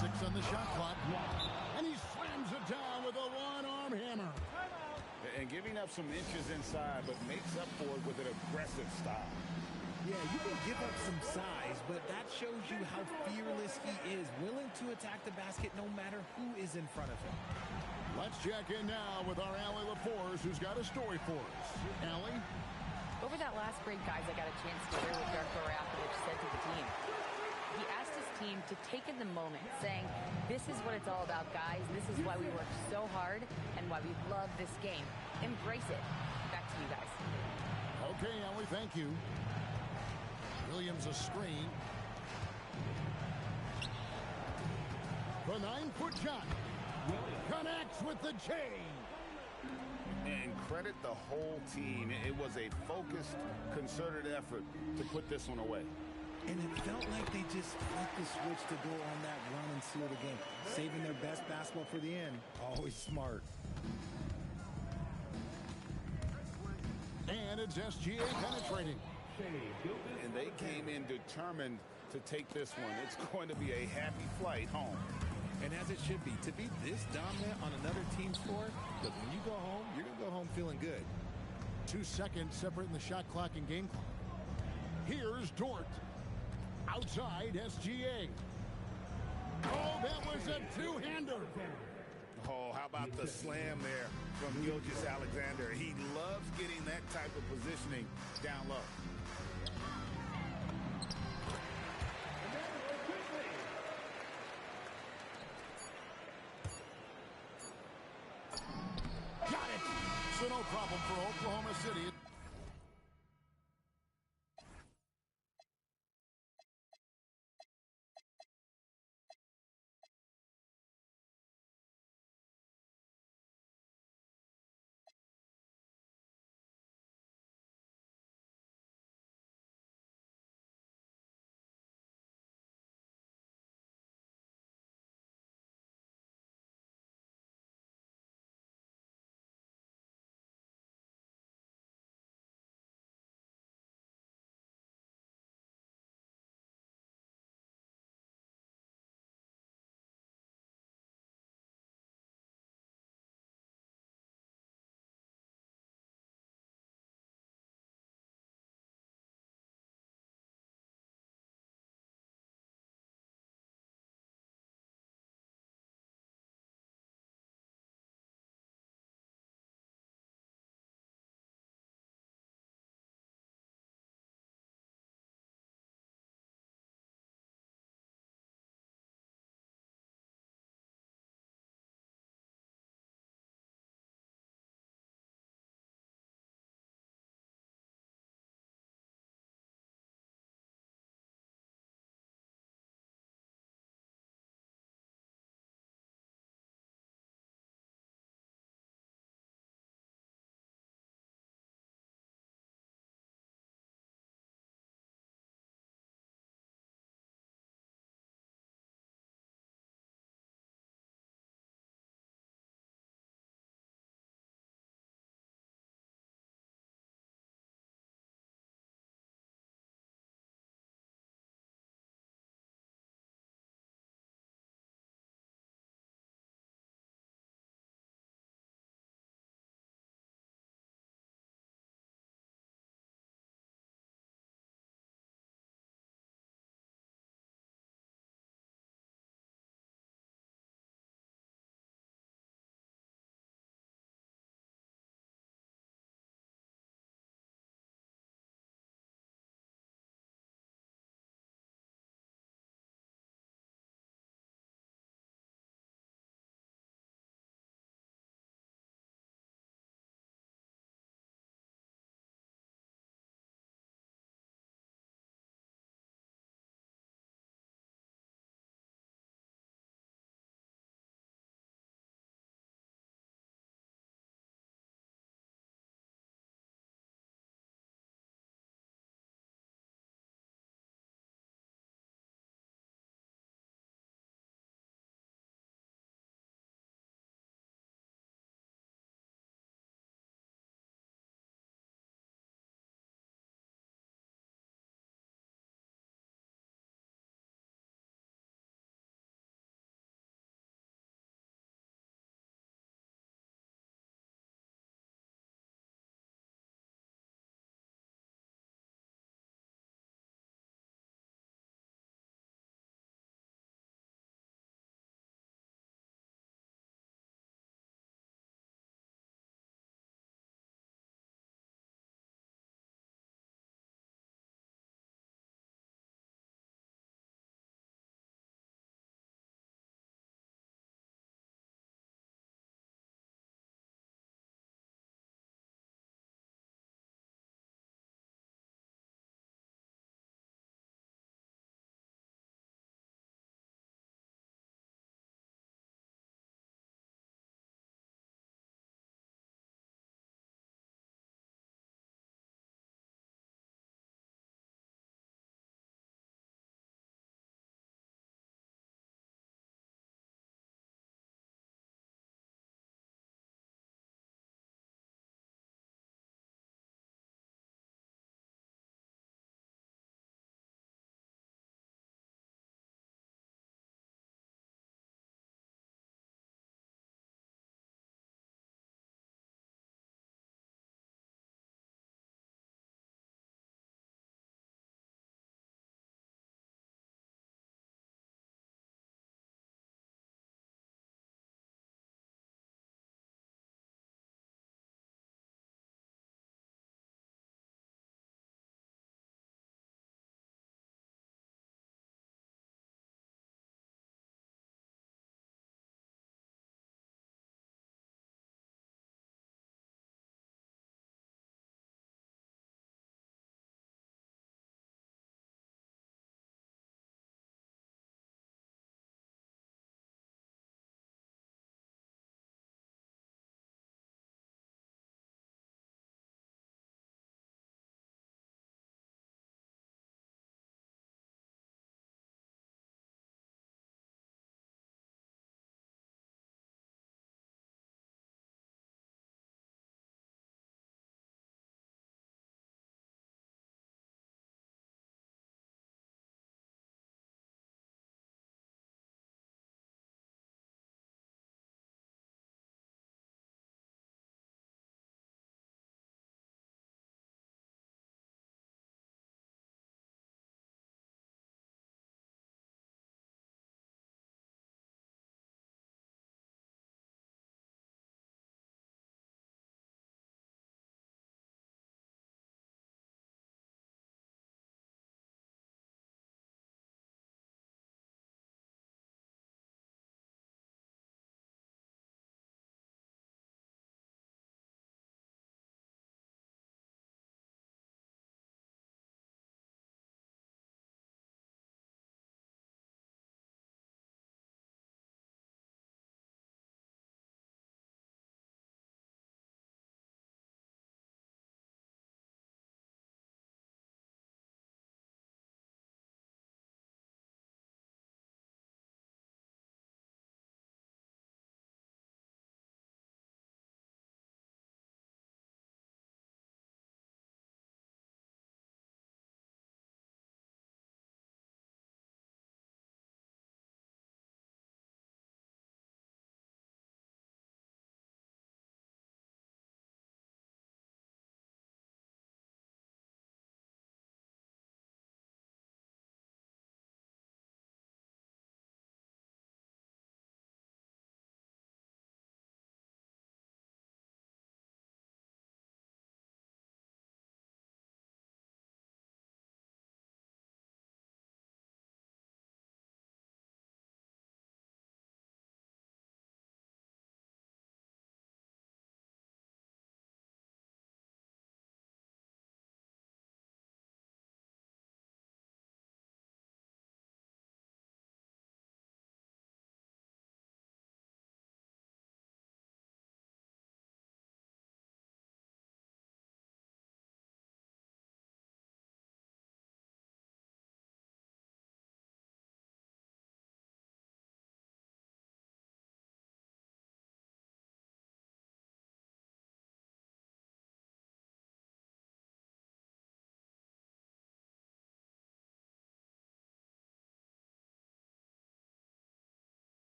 6 on the shot clock. And he slams it down with a one-arm hammer. And giving up some inches inside, but makes up for it with an aggressive style. Yeah, you can give up some size, but that shows you how fearless he is, willing to attack the basket no matter who is in front of him. Let's check in now with our Allie LaForce, who's got a story for us. Allie? Over that last break, guys, I got a chance to hear what Darko Rajakovic said to the team. He asked his team to take in the moment, saying, this is what it's all about, guys. This is why we work so hard and why we love this game. Embrace it. Back to you guys. Okay, Allie, thank you. Williams a screen. The 9-foot shot. Connects with the chain. And credit the whole team. It was a focused, concerted effort to put this one away. And it felt like they just flipped the switch to go on that run and seal the game. Saving their best basketball for the end. Always smart. And it's SGA penetrating. And they came in determined to take this one. It's going to be a happy flight home. And as it should be, to be this dominant on another team's floor, look, when you go home, you're going to go home feeling good. 2 seconds separating the shot clock and game clock. Here's Dort. Outside, SGA. Oh, that was a two-hander. Oh, how about the slam there from Gilgeous-Alexander? He loves getting that type of positioning down low. Got it. So no problem for Oklahoma City.